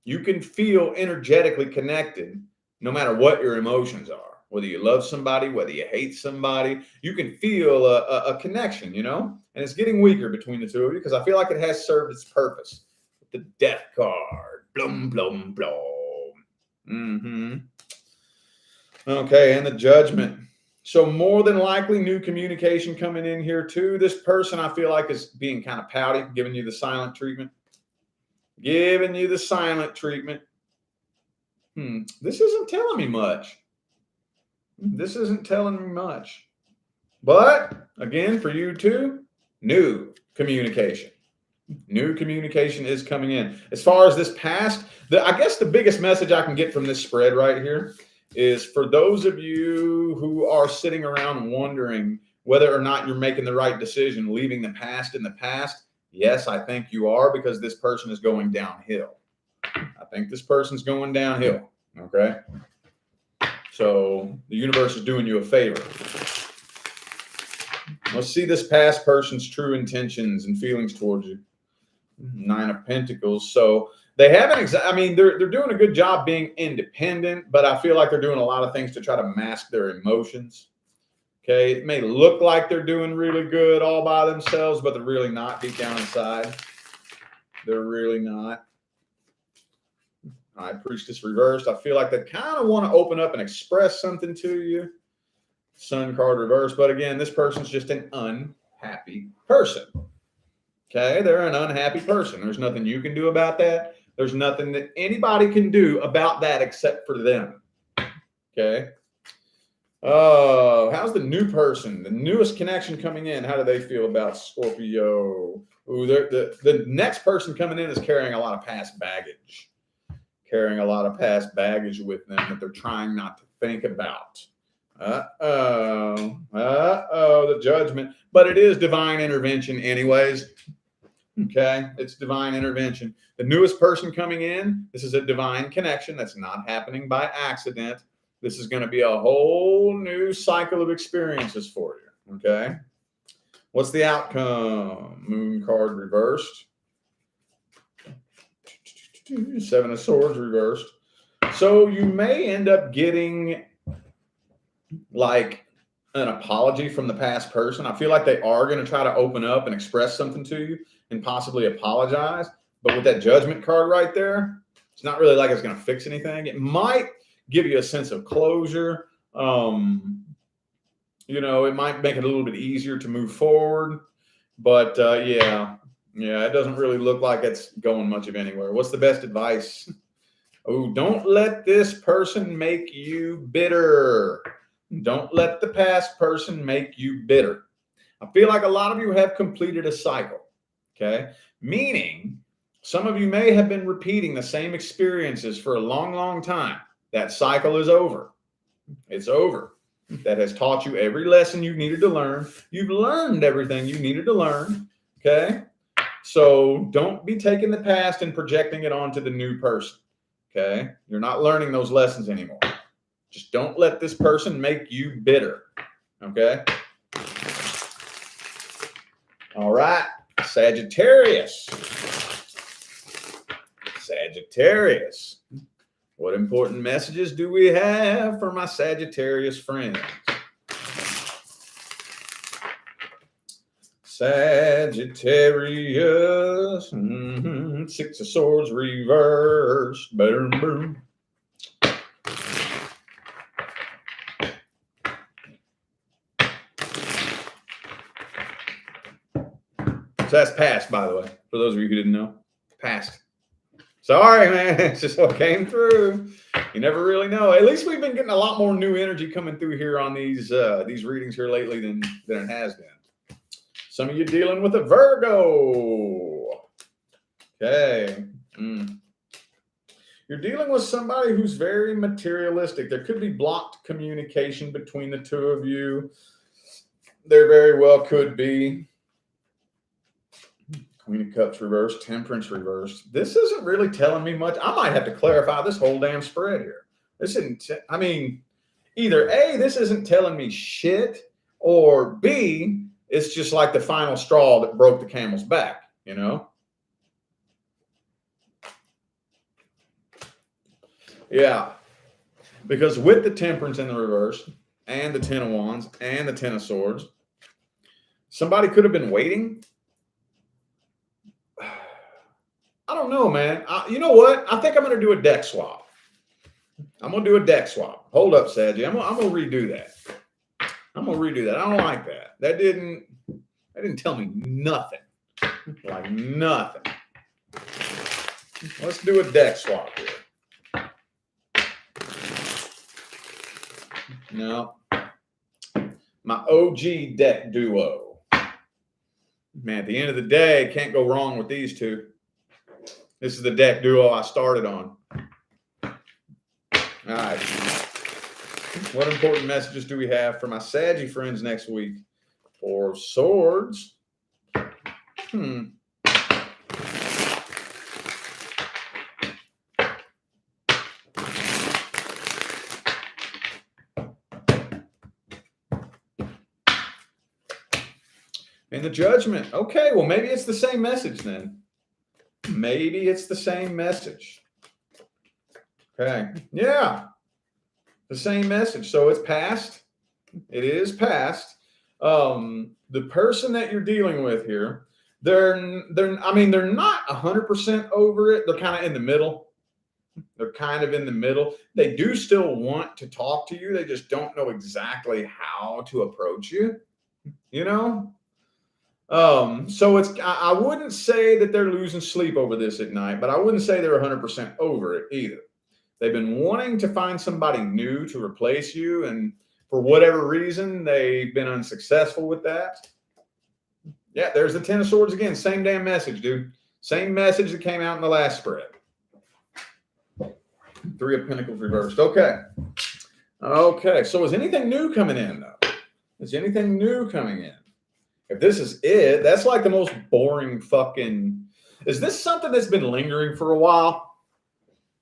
you can feel energetically connected no matter what your emotions are. Whether you love somebody, whether you hate somebody, you can feel a connection, and it's getting weaker between the two of you because I feel like it has served its purpose. The Death card. Blum, blum, blum. Okay, and the Judgment. So more than likely new communication coming in here too. This person I feel like is being kind of pouty, giving you the silent treatment. Giving you the silent treatment. This isn't telling me much. This isn't telling me much. But again, for you too, new communication. New communication is coming in. As far as this past, I guess the biggest message I can get from this spread right here is for those of you who are sitting around wondering whether or not you're making the right decision, leaving the past in the past. Yes, I think you are, because this person is going downhill. I think this person's going downhill. Okay. So the universe is doing you a favor. Let's see this past person's true intentions and feelings towards you. Nine of Pentacles. So they haven't, they're doing a good job being independent, but I feel like they're doing a lot of things to try to mask their emotions. Okay, it may look like they're doing really good all by themselves, but they're really not deep down inside. They're really not. High Priestess reversed. I feel like they kind of want to open up and express something to you. Sun card reversed. But again, this person's just an unhappy person. Okay, they're an unhappy person. There's nothing you can do about that. There's nothing that anybody can do about that except for them. Okay. How's the new person, the newest connection coming in? How do they feel about Scorpio? Ooh, the next person coming in is carrying a lot of past baggage. Carrying a lot of past baggage with them that they're trying not to think about. The Judgment. But it is divine intervention anyways. Okay, it's divine intervention. The newest person coming in, this is a divine connection that's not happening by accident. This is going to be a whole new cycle of experiences for you. Okay. What's the outcome? Moon card reversed. Seven of Swords reversed. So you may end up getting like an apology from the past person. I feel like they are going to try to open up and express something to you and possibly apologize. But with that Judgment card right there, it's not really like it's going to fix anything. It might give you a sense of closure. It might make it a little bit easier to move forward. But yeah, it doesn't really look like it's going much of anywhere. What's the best advice? Oh, don't let this person make you bitter. Don't let the past person make you bitter. I feel like a lot of you have completed a cycle. Okay. Meaning some of you may have been repeating the same experiences for a long, long time. That cycle is over. It's over. That has taught you every lesson you needed to learn. You've learned everything you needed to learn. Okay. So don't be taking the past and projecting it onto the new person. Okay. You're not learning those lessons anymore. Just don't let this person make you bitter. Okay. All right. Sagittarius. Sagittarius. What important messages do we have for my Sagittarius friends? Sagittarius. Six of Swords reversed. Boom, boom. that's past, by the way, for those of you who didn't know. Past. Sorry, man. It's just what came through. You never really know. At least we've been getting a lot more new energy coming through here on these readings here lately than it has been. Some of you dealing with a Virgo. Okay. You're dealing with somebody who's very materialistic. There could be blocked communication between the two of you. There very well could be. Queen of Cups reversed, Temperance reversed. This isn't really telling me much. I might have to clarify this whole damn spread here. This isn't, I mean, either A, this isn't telling me shit, or B, it's just like the final straw that broke the camel's back, you know? Yeah. Because with the Temperance in the reverse, and the Ten of Wands, and the Ten of Swords, somebody could have been waiting. I don't know, man. You know what? I think I'm going to do a deck swap. I'm going to do a deck swap. Hold up, Saggy. I'm going to redo that. I'm going to redo that. I don't like that. That didn't tell me nothing. Like nothing. Let's do a deck swap here. No. My OG deck duo. Man, at the end of the day, can't go wrong with these two. This is the deck duo I started on. All right. What important messages do we have for my Saggy friends next week? Four of Swords. And the Judgment. Okay, well, maybe it's the same message then. Maybe it's the same message. Okay. Yeah. The same message. So it's past. It is past. The person that you're dealing with here, they're not 100% over it. They're kind of in the middle. They're kind of in the middle. They do still want to talk to you. They just don't know exactly how to approach you, you know? So I wouldn't say that they're losing sleep over this at night, but I wouldn't say they're 100% over it either. They've been wanting to find somebody new to replace you, and for whatever reason, they've been unsuccessful with that. Yeah, there's the Ten of Swords again. Same damn message, dude. Same message that came out in the last spread. Three of Pentacles reversed. Okay. Okay, so is anything new coming in, though? Is anything new coming in? If this is it, that's like the most boring fucking... Is this something that's been lingering for a while?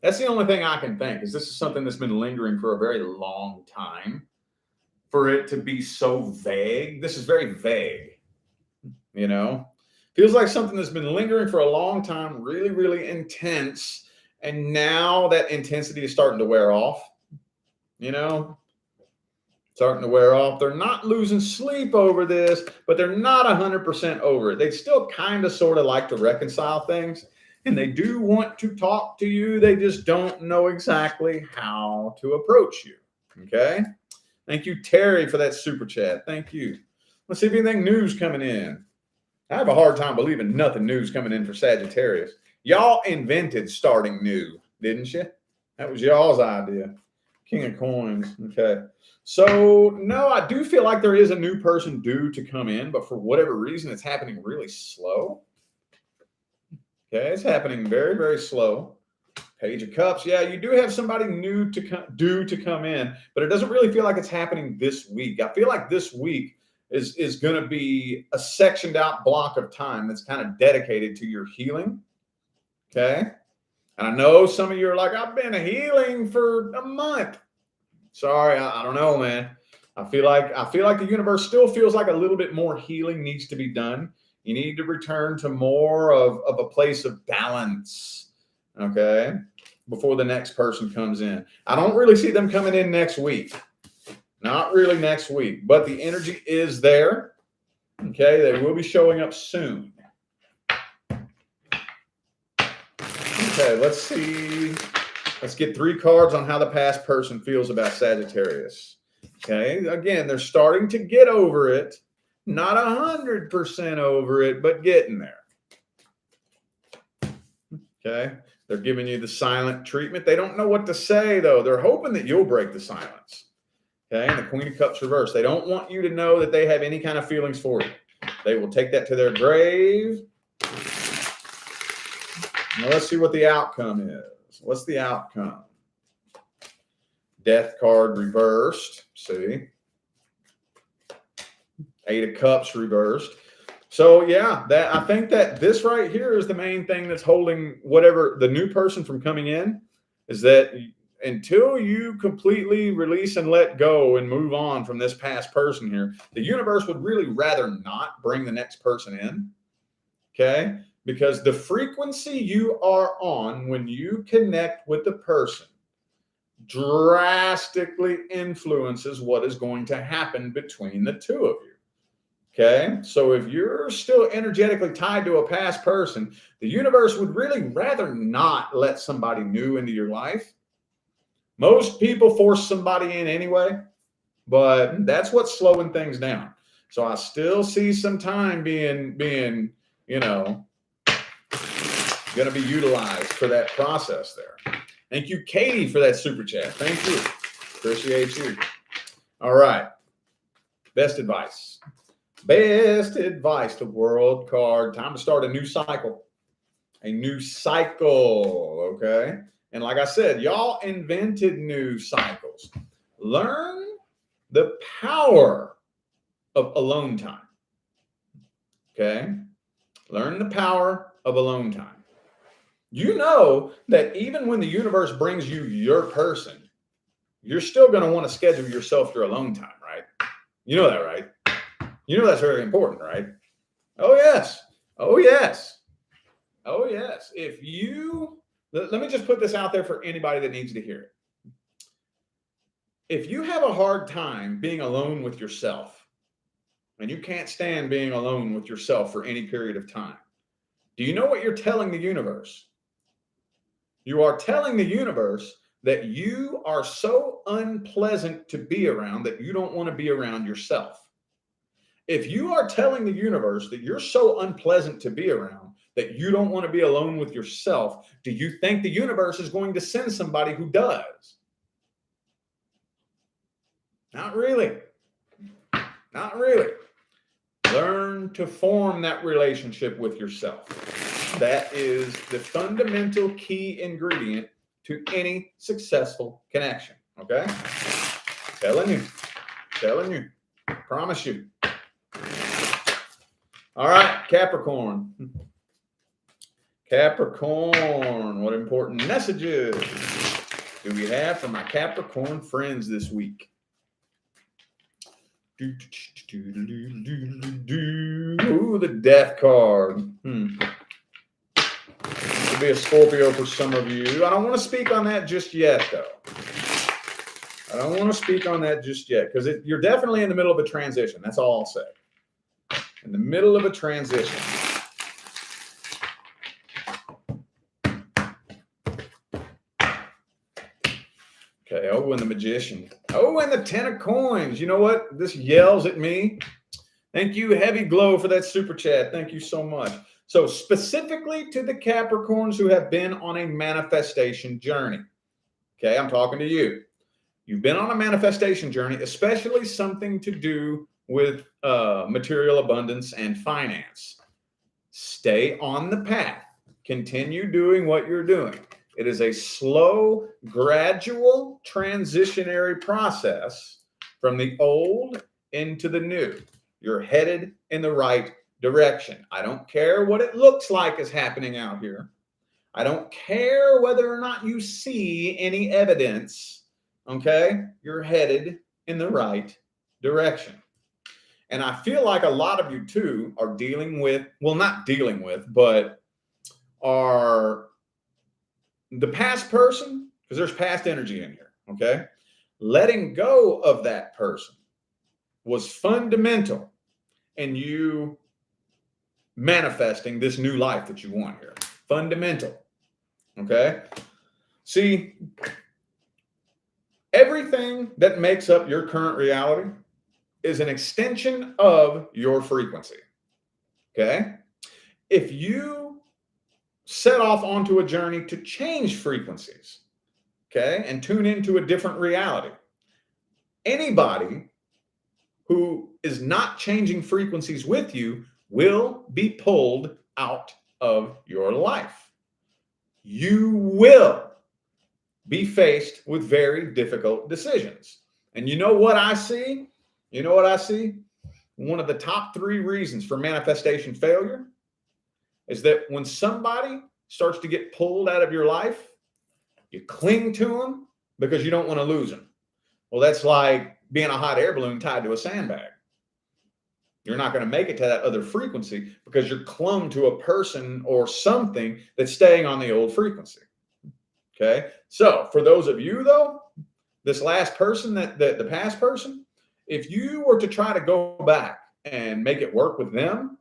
That's the only thing I can think. Is this is something that's been lingering for a very long time? For it to be so vague? This is very vague. You know? Feels like something that's been lingering for a long time, really, really intense. And now that intensity is starting to wear off. You know? Starting to wear off. They're not losing sleep over this, but they're not 100% over it. They still kind of sort of like to reconcile things, and they do want to talk to you. They just don't know exactly how to approach you. Okay? Thank you, Terry, for that super chat. Thank you. Let's see if anything new's coming in. I have a hard time believing nothing new's coming in for Sagittarius. Y'all invented starting new, didn't you? That was y'all's idea. King of Coins. Okay. So, no, I do feel like there is a new person due to come in, but for whatever reason, it's happening really slow. Okay, it's happening very, very slow. Page of Cups. Yeah, you do have somebody new due to come in, but it doesn't really feel like it's happening this week. I feel like this week is going to be a sectioned out block of time that's kind of dedicated to your healing. Okay. And I know some of you are like, I've been healing for a month. Sorry, I don't know, man. I feel like the universe still feels like a little bit more healing needs to be done. You need to return to more of a place of balance, okay, before the next person comes in. I don't really see them coming in next week. Not really next week, but the energy is there. Okay, they will be showing up soon. Okay, let's see. Let's get 3 cards on how the past person feels about Sagittarius. Okay, again, they're starting to get over it. not 100% over it, but getting there. Okay. They're giving you the silent treatment. They don't know what to say, though. They're hoping that you'll break the silence. Okay. And the Queen of Cups reversed. They don't want you to know that they have any kind of feelings for you. They will take that to their grave. Now let's see what the outcome is. What's the outcome? Death card reversed. See? Eight of Cups reversed. So yeah, I think that this right here is the main thing that's holding whatever the new person from coming in, is that until you completely release and let go and move on from this past person here, the universe would really rather not bring the next person in. Okay? Because the frequency you are on when you connect with the person drastically influences what is going to happen between the two of you. Okay, so if you're still energetically tied to a past person, the universe would really rather not let somebody new into your life. Most people force somebody in anyway, but that's what's slowing things down. So I still see some time being, going to be utilized for that process there. Thank you, Katie, for that super chat. Thank you. Appreciate you. All right. Best advice. Best advice, the World card. Time to start a new cycle. A new cycle, okay? And like I said, y'all invented new cycles. Learn the power of alone time, okay? Learn the power of alone time. You know that even when the universe brings you your person, you're still going to want to schedule yourself your alone time, right? You know that, right? You know that's very important, right? Oh, yes. Oh, yes. Oh, yes. If you, let me just put this out there for anybody that needs to hear it. If you have a hard time being alone with yourself, and you can't stand being alone with yourself for any period of time, do you know what you're telling the universe? You are telling the universe that you are so unpleasant to be around that you don't want to be around yourself. If you are telling the universe that you're so unpleasant to be around that you don't want to be alone with yourself, do you think the universe is going to send somebody who does? Not really. Not really. Learn to form that relationship with yourself. That is the fundamental key ingredient to any successful connection. Okay? Telling you, promise you. All right, Capricorn. Capricorn, what important messages do we have for my Capricorn friends this week? Ooh, the Death card. Could be a Scorpio for some of you. I don't want to speak on that just yet, though. I don't want to speak on that just yet because you're definitely in the middle of a transition. That's all I'll say. In the middle of a transition. Okay, oh, and the Magician. Oh, and the Ten of Coins. You know what? This yells at me. Thank you, Heavy Glow, for that super chat. Thank you so much. So specifically to the Capricorns who have been on a manifestation journey. Okay, I'm talking to you. You've been on a manifestation journey, especially something to do with material abundance and finance. Stay on the path. Continue doing what you're doing. It is a slow, gradual, transitionary process from the old into the new. You're headed in the right direction. I don't care what it looks like is happening out here. I don't care whether or not you see any evidence. Okay? You're headed in the right direction. And I feel like a lot of you too are dealing with, well, not dealing with, but are the past person, because there's past energy in here, okay? Letting go of that person was fundamental in you manifesting this new life that you want here. Fundamental, okay? See, everything that makes up your current reality is an extension of your frequency. Okay? If you set off onto a journey to change frequencies, okay, and tune into a different reality, anybody who is not changing frequencies with you will be pulled out of your life. You will be faced with very difficult decisions. And you know what I see? You know what I see? One of the top 3 reasons for manifestation failure is that when somebody starts to get pulled out of your life, you cling to them because you don't want to lose them. Well, that's like being a hot air balloon tied to a sandbag. You're not going to make it to that other frequency because you're clung to a person or something that's staying on the old frequency. Okay. So for those of you though, this last person, the past person, if you were to try to go back and make it work with them,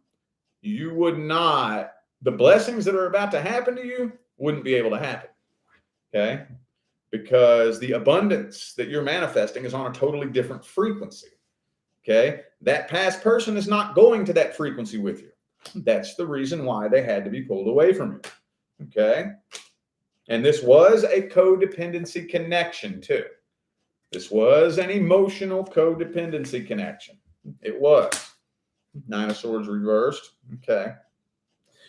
you would not, the blessings that are about to happen to you wouldn't be able to happen. Okay. Because the abundance that you're manifesting is on a totally different frequency. Okay. That past person is not going to that frequency with you. That's the reason why they had to be pulled away from you. Okay. And this was a codependency connection too. This was an emotional codependency connection. It was. 9 of Swords reversed. Okay.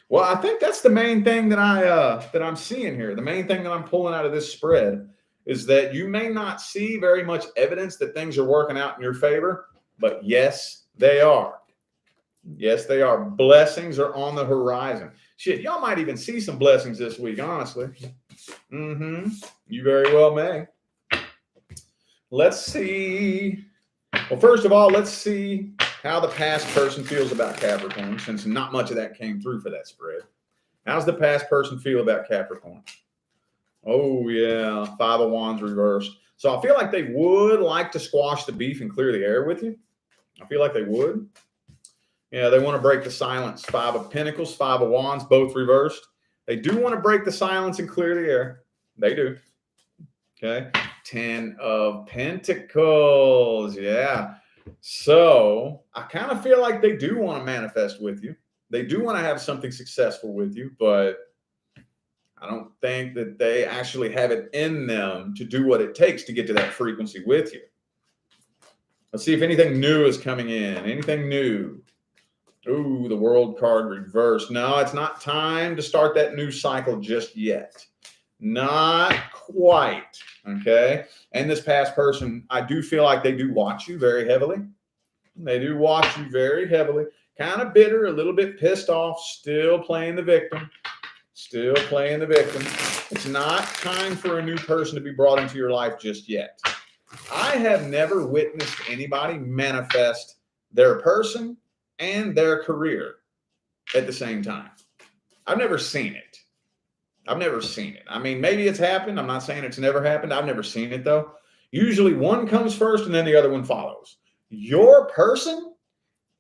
Well, I think that's the main thing that I'm seeing here. The main thing that I'm pulling out of this spread is that you may not see very much evidence that things are working out in your favor, but yes, they are. Yes, they are. Blessings are on the horizon. Shit, y'all might even see some blessings this week, honestly. You very well may. Let's see. Well, first of all, let's see how the past person feels about Capricorn, since not much of that came through for that spread. How's the past person feel about Capricorn? Oh, yeah. 5 of Wands reversed. So I feel like they would like to squash the beef and clear the air with you. I feel like they would. Yeah, they want to break the silence. 5 of Pentacles, 5 of Wands, both reversed. They do want to break the silence and clear the air. They do. Okay. 10 of Pentacles. Yeah. So I kind of feel like they do want to manifest with you. They do want to have something successful with you, but I don't think that they actually have it in them to do what it takes to get to that frequency with you. Let's see if anything new is coming in. Anything new? Ooh, the World card reversed. No, it's not time to start that new cycle just yet. Not quite. Okay. And this past person, I do feel like they do watch you very heavily. They do watch you very heavily. Kind of bitter, a little bit pissed off, still playing the victim. Still playing the victim. It's not time for a new person to be brought into your life just yet. I have never witnessed anybody manifest their person and their career at the same time. I've never seen it. I've never seen it. I mean, maybe it's happened. I'm not saying it's never happened. I've never seen it though. Usually one comes first and then the other one follows. Your person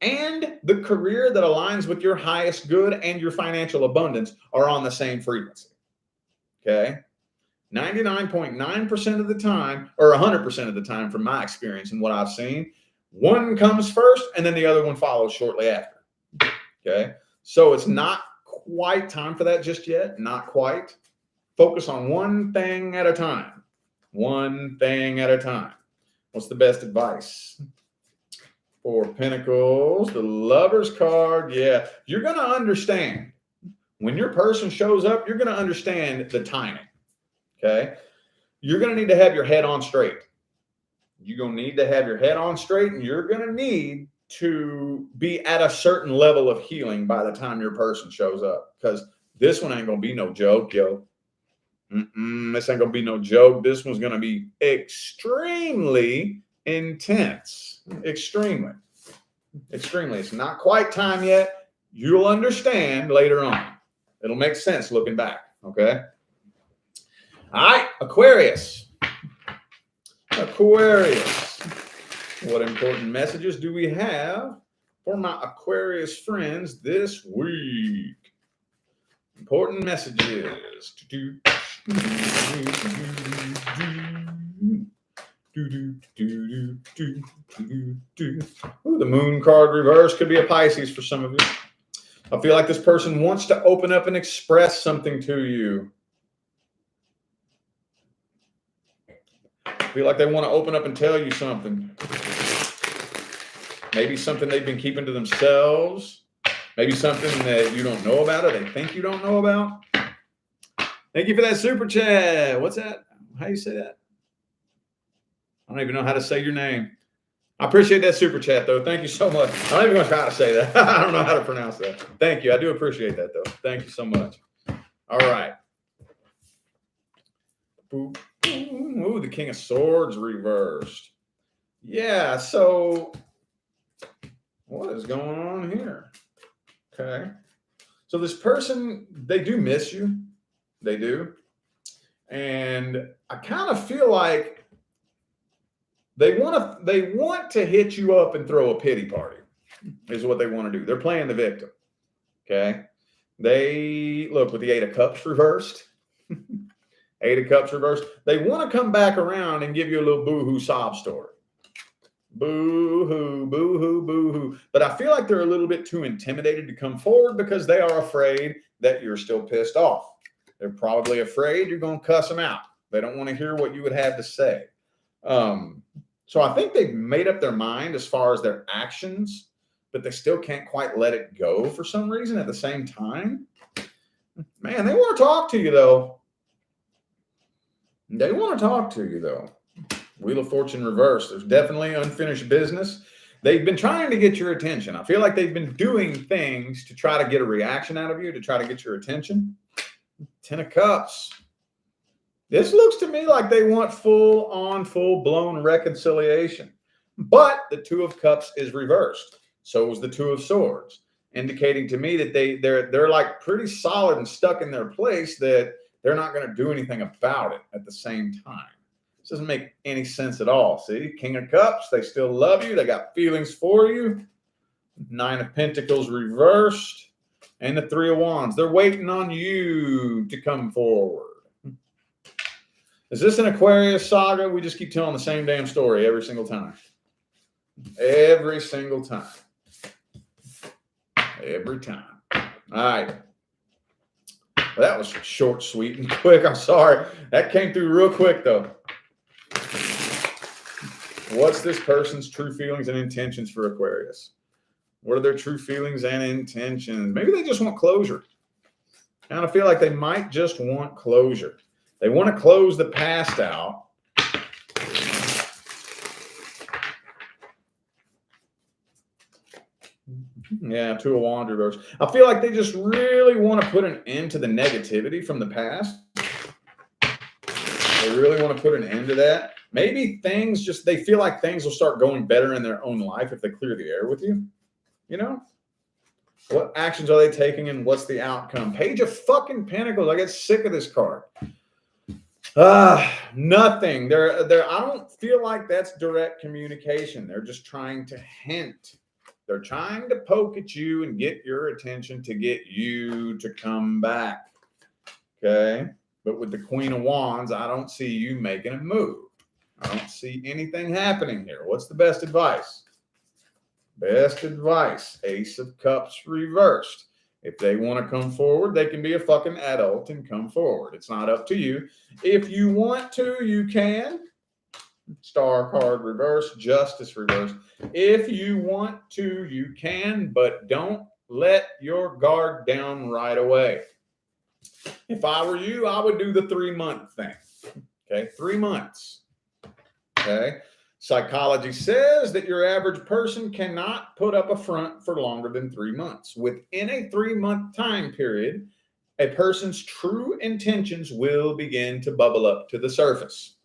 and the career that aligns with your highest good and your financial abundance are on the same frequency. Okay. 99.9% of the time, or 100% of the time from my experience and what I've seen, one comes first and then the other one follows shortly after. Okay. So it's not quite time for that just yet. Not quite. Focus on one thing at a time. One thing at a time. What's the best advice? 4 of Pentacles, the Lover's card. Yeah, you're going to understand. When your person shows up, you're going to understand the timing. Okay? You're going to need to have your head on straight. You're going to need to have your head on straight, and you're going to need to be at a certain level of healing by the time your person shows up, because this one ain't going to be no joke, yo. This ain't going to be no joke. This one's going to be extremely intense. Extremely. It's not quite time yet. You'll understand later on. It'll make sense looking back. Okay. All right. Aquarius. What important messages do we have for my Aquarius friends this week? Important messages. Ooh, the moon card reverse could be a Pisces for some of you. I feel like this person wants to open up and express something to you. I feel like they want to open up and tell you something. Maybe something they've been keeping to themselves. Maybe something that you don't know about or they think you don't know about. Thank you for that super chat. What's that? How do you say that? I don't even know how to say your name. I appreciate that super chat, though. Thank you so much. I'm not even going to try to say that. I don't know how to pronounce that. Thank you. I do appreciate that, though. Thank you so much. All right. Ooh, the King of Swords reversed. Yeah, so what is going on here? Okay. So this person, they do miss you. They do. And I kind of feel like they want to hit you up and throw a pity party is what they want to do. They're playing the victim. Okay. They look with the 8 of Cups reversed. 8 of Cups reversed. They want to come back around and give you a little boo-hoo sob story. Boo-hoo, boo-hoo, boo-hoo. But I feel like they're a little bit too intimidated to come forward because they are afraid that you're still pissed off. They're probably afraid you're going to cuss them out. They don't want to hear what you would have to say. So I think they've made up their mind as far as their actions, but they still can't quite let it go for some reason at the same time. Man, they want to talk to you, though. They want to talk to you, though. Wheel of Fortune reversed. There's definitely unfinished business. They've been trying to get your attention. I feel like they've been doing things to try to get a reaction out of you, to try to get your attention. 10 of Cups. This looks to me like they want full-on, full-blown reconciliation. But the 2 of Cups is reversed. So is the 2 of Swords, indicating to me that they're like pretty solid and stuck in their place, that they're not going to do anything about it at the same time. This doesn't make any sense at all. See, King of Cups, they still love you. They got feelings for you. 9 of Pentacles reversed. And the 3 of Wands. They're waiting on you to come forward. Is this an Aquarius saga? We just keep telling the same damn story every single time. Every single time. Every time. All right. Well, that was short, sweet, and quick. I'm sorry. That came through real quick, though. What's this person's true feelings and intentions for Aquarius? What are their true feelings and intentions? Maybe they just want closure. I kind of feel like they might just want closure. They want to close the past out. Yeah, 2 of Wands reverse. I feel like they just really want to put an end to the negativity from the past. They really want to put an end to that. Maybe they feel like things will start going better in their own life if they clear the air with you. You know? What actions are they taking and what's the outcome? Page of fucking Pentacles. I get sick of this card. Nothing. I don't feel like that's direct communication. They're just trying to hint. They're trying to poke at you and get your attention to get you to come back. Okay? But with the Queen of Wands, I don't see you making a move. I don't see anything happening here. What's the best advice? Best advice. Ace of Cups reversed. If they want to come forward, they can be a fucking adult and come forward. It's not up to you. If you want to, you can. Star card reversed. Justice reversed. If you want to, you can, but don't let your guard down right away. If I were you, I would do the 3-month thing. Okay, 3 months. Okay. Psychology says that your average person cannot put up a front for longer than 3 months. Within a 3-month time period, a person's true intentions will begin to bubble up to the surface.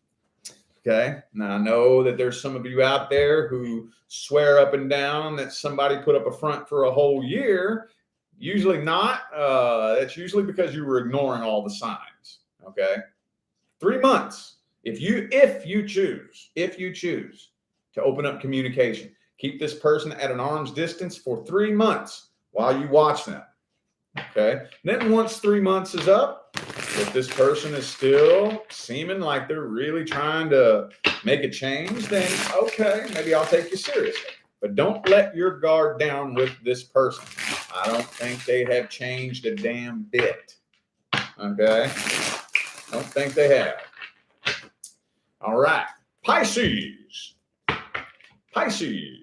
Okay. Now, I know that there's some of you out there who swear up and down that somebody put up a front for a whole year. Usually not. That's usually because you were ignoring all the signs. Okay. 3 months. If you choose to open up communication, keep this person at an arm's distance for 3 months while you watch them. Okay. Then once 3 months is up, If this person is still seeming like they're really trying to make a change, then okay, maybe I'll take you seriously. But don't let your guard down with this person. I don't think they have changed a damn bit. Okay? Don't think they have. All right. Pisces. Pisces.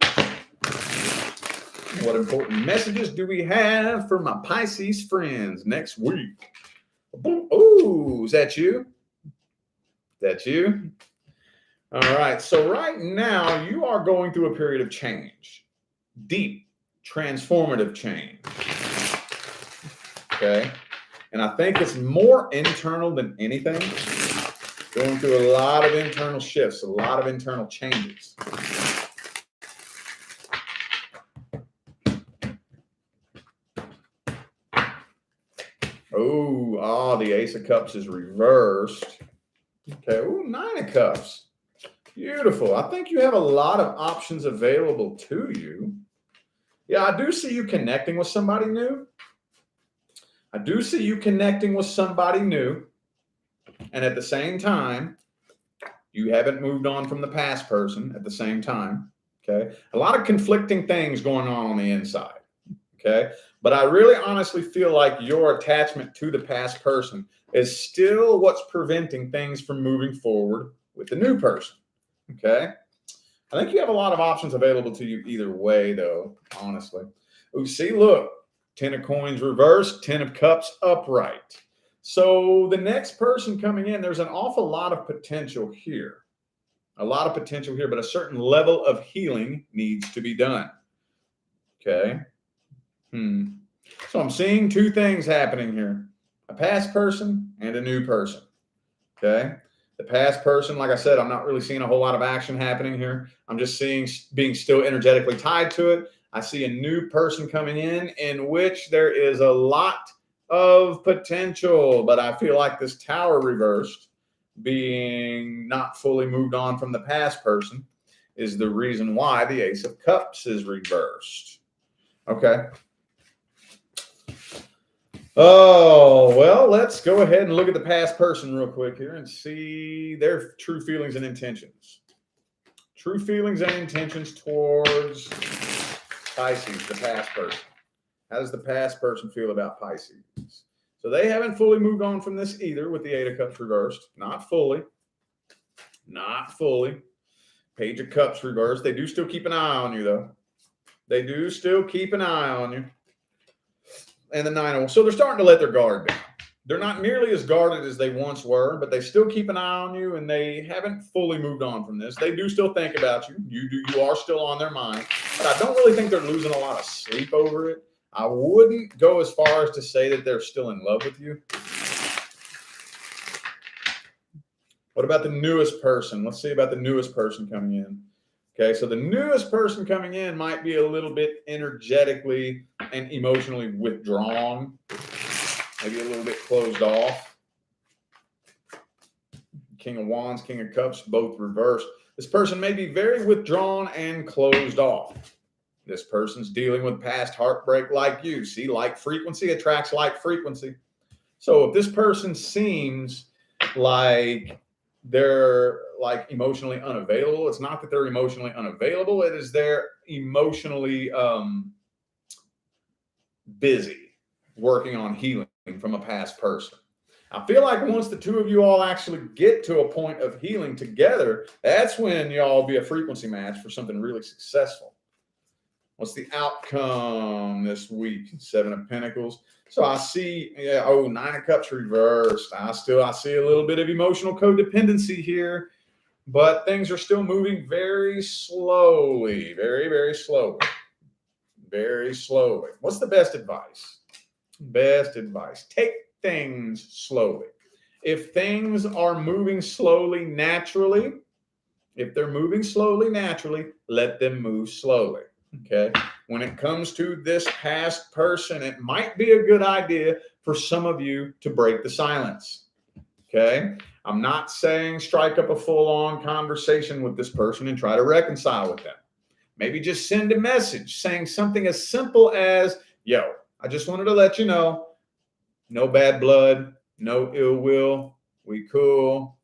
What important messages do we have for my Pisces friends next week? Oh, is that you? That's you? All right. So right now you are going through a period of change. Deep, transformative change. Okay. And I think it's more internal than anything. Going through a lot of internal shifts, a lot of internal changes. Oh, the Ace of Cups is reversed. Okay. Oh, Nine of Cups. Beautiful. I think you have a lot of options available to you. Yeah, I do see you connecting with somebody new. I do see you connecting with somebody new. And at the same time, you haven't moved on from the past person at the same time. Okay. A lot of conflicting things going on the inside. Okay. But I really honestly feel like your attachment to the past person is still what's preventing things from moving forward with the new person. Okay. I think you have a lot of options available to you either way, though, honestly. Oh, see, look, 10 of Coins reversed, 10 of Cups upright. So the next person coming in, there's an awful lot of potential here. A lot of potential here, but a certain level of healing needs to be done. Okay. So I'm seeing two things happening here. A past person and a new person. Okay. The past person, like I said, I'm not really seeing a whole lot of action happening here. I'm just seeing being still energetically tied to it. I see a new person coming in which there is a lot of potential, but I feel like this Tower reversed, being not fully moved on from the past person, is the reason why the Ace of Cups is reversed. Okay. Oh, well, let's go ahead and look at the past person real quick here and see their true feelings and intentions. True feelings and intentions towards Pisces, the past person. How does the past person feel about Pisces? So they haven't fully moved on from this either with the Eight of Cups reversed. Not fully. Not fully. Page of Cups reversed. They do still keep an eye on you, though. They do still keep an eye on you. And the Nine of, so they're starting to let their guard down. They're not nearly as guarded as they once were, but they still keep an eye on you, and they haven't fully moved on from this. They do still think about you. You are still on their mind, but I don't really think they're losing a lot of sleep over it. I wouldn't go as far as to say that they're still in love with you. What about the newest person? Let's see about the newest person coming in. Okay, so the newest person coming in might be a little bit energetically and emotionally withdrawn, maybe a little bit closed off. King of Wands, King of Cups, both reversed. This person may be very withdrawn and closed off. This person's dealing with past heartbreak like you. See, like frequency attracts like frequency. So if this person seems like they're like emotionally unavailable, it's not that they're emotionally unavailable. It is they're emotionally busy working on healing from a past person. I feel like once the two of you all actually get to a point of healing together, that's when y'all be a frequency match for something really successful. What's the outcome this week? Seven of Pentacles. So I see, Nine of Cups reversed. I see a little bit of emotional codependency here, but things are still moving very slowly, very, very slowly, very slowly. What's the best advice? Best advice. Take things slowly. If things are moving slowly naturally, if they're moving slowly naturally, let them move slowly. Okay. When it comes to this past person, it might be a good idea for some of you to break the silence. Okay. I'm not saying strike up a full-on conversation with this person and try to reconcile with them. Maybe just send a message saying something as simple as, yo, I just wanted to let you know, no bad blood, no ill will, we cool,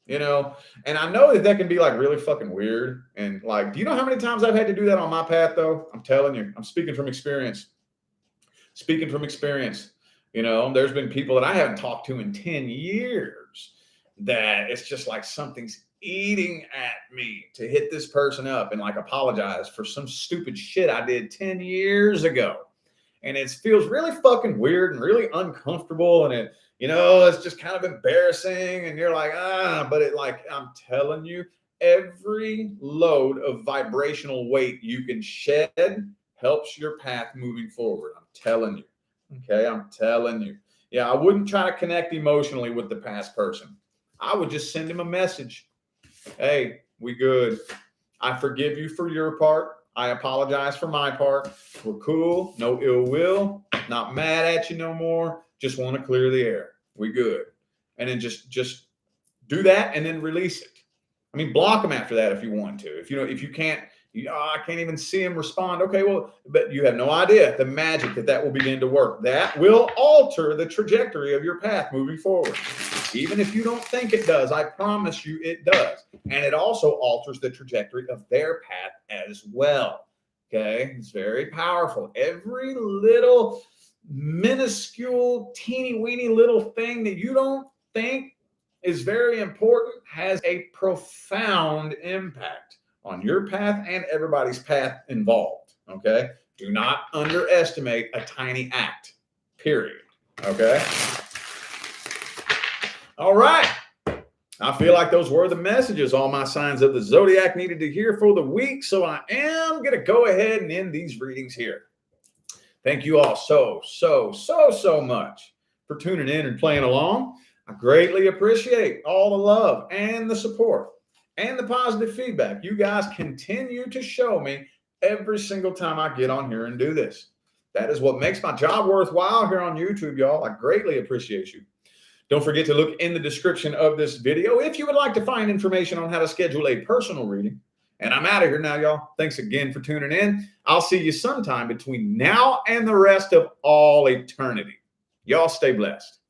you know. And I know that can be like really fucking weird. And like, do you know how many times I've had to do that on my path though? I'm telling you, I'm speaking from experience. Speaking from experience, you know, there's been people that I haven't talked to in 10 years that it's just like something's eating at me to hit this person up and like apologize for some stupid shit I did 10 years ago. And it feels really fucking weird and really uncomfortable. And it, you know, it's just kind of embarrassing. And you're like, but it, like, I'm telling you, every load of vibrational weight you can shed helps your path moving forward. I'm telling you. Okay. I'm telling you. Yeah. I wouldn't try to connect emotionally with the past person. I would just send him a message. Hey, we good. I forgive you for your part. I apologize for my part. We're cool. No ill will. Not mad at you no more. Just want to clear the air. We good. And then just do that and then release it. I mean, block them after that if you want to. If you can't, I can't even see him respond. Okay, well, but you have no idea the magic that will begin to work. That will alter the trajectory of your path moving forward. Even if you don't think it does, I promise you it does. And it also alters the trajectory of their path as well. Okay, it's very powerful. Every little minuscule, teeny weeny little thing that you don't think is very important has a profound impact on your path and everybody's path involved. Okay, do not underestimate a tiny act, period. Okay. All right. I feel like those were the messages all my signs of the zodiac needed to hear for the week. So I am going to go ahead and end these readings here. Thank you all so much for tuning in and playing along. I greatly appreciate all the love and the support and the positive feedback you guys continue to show me every single time I get on here and do this. That is what makes my job worthwhile here on YouTube, y'all. I greatly appreciate you. Don't forget to look in the description of this video if you would like to find information on how to schedule a personal reading. And I'm out of here now, y'all. Thanks again for tuning in. I'll see you sometime between now and the rest of all eternity. Y'all stay blessed.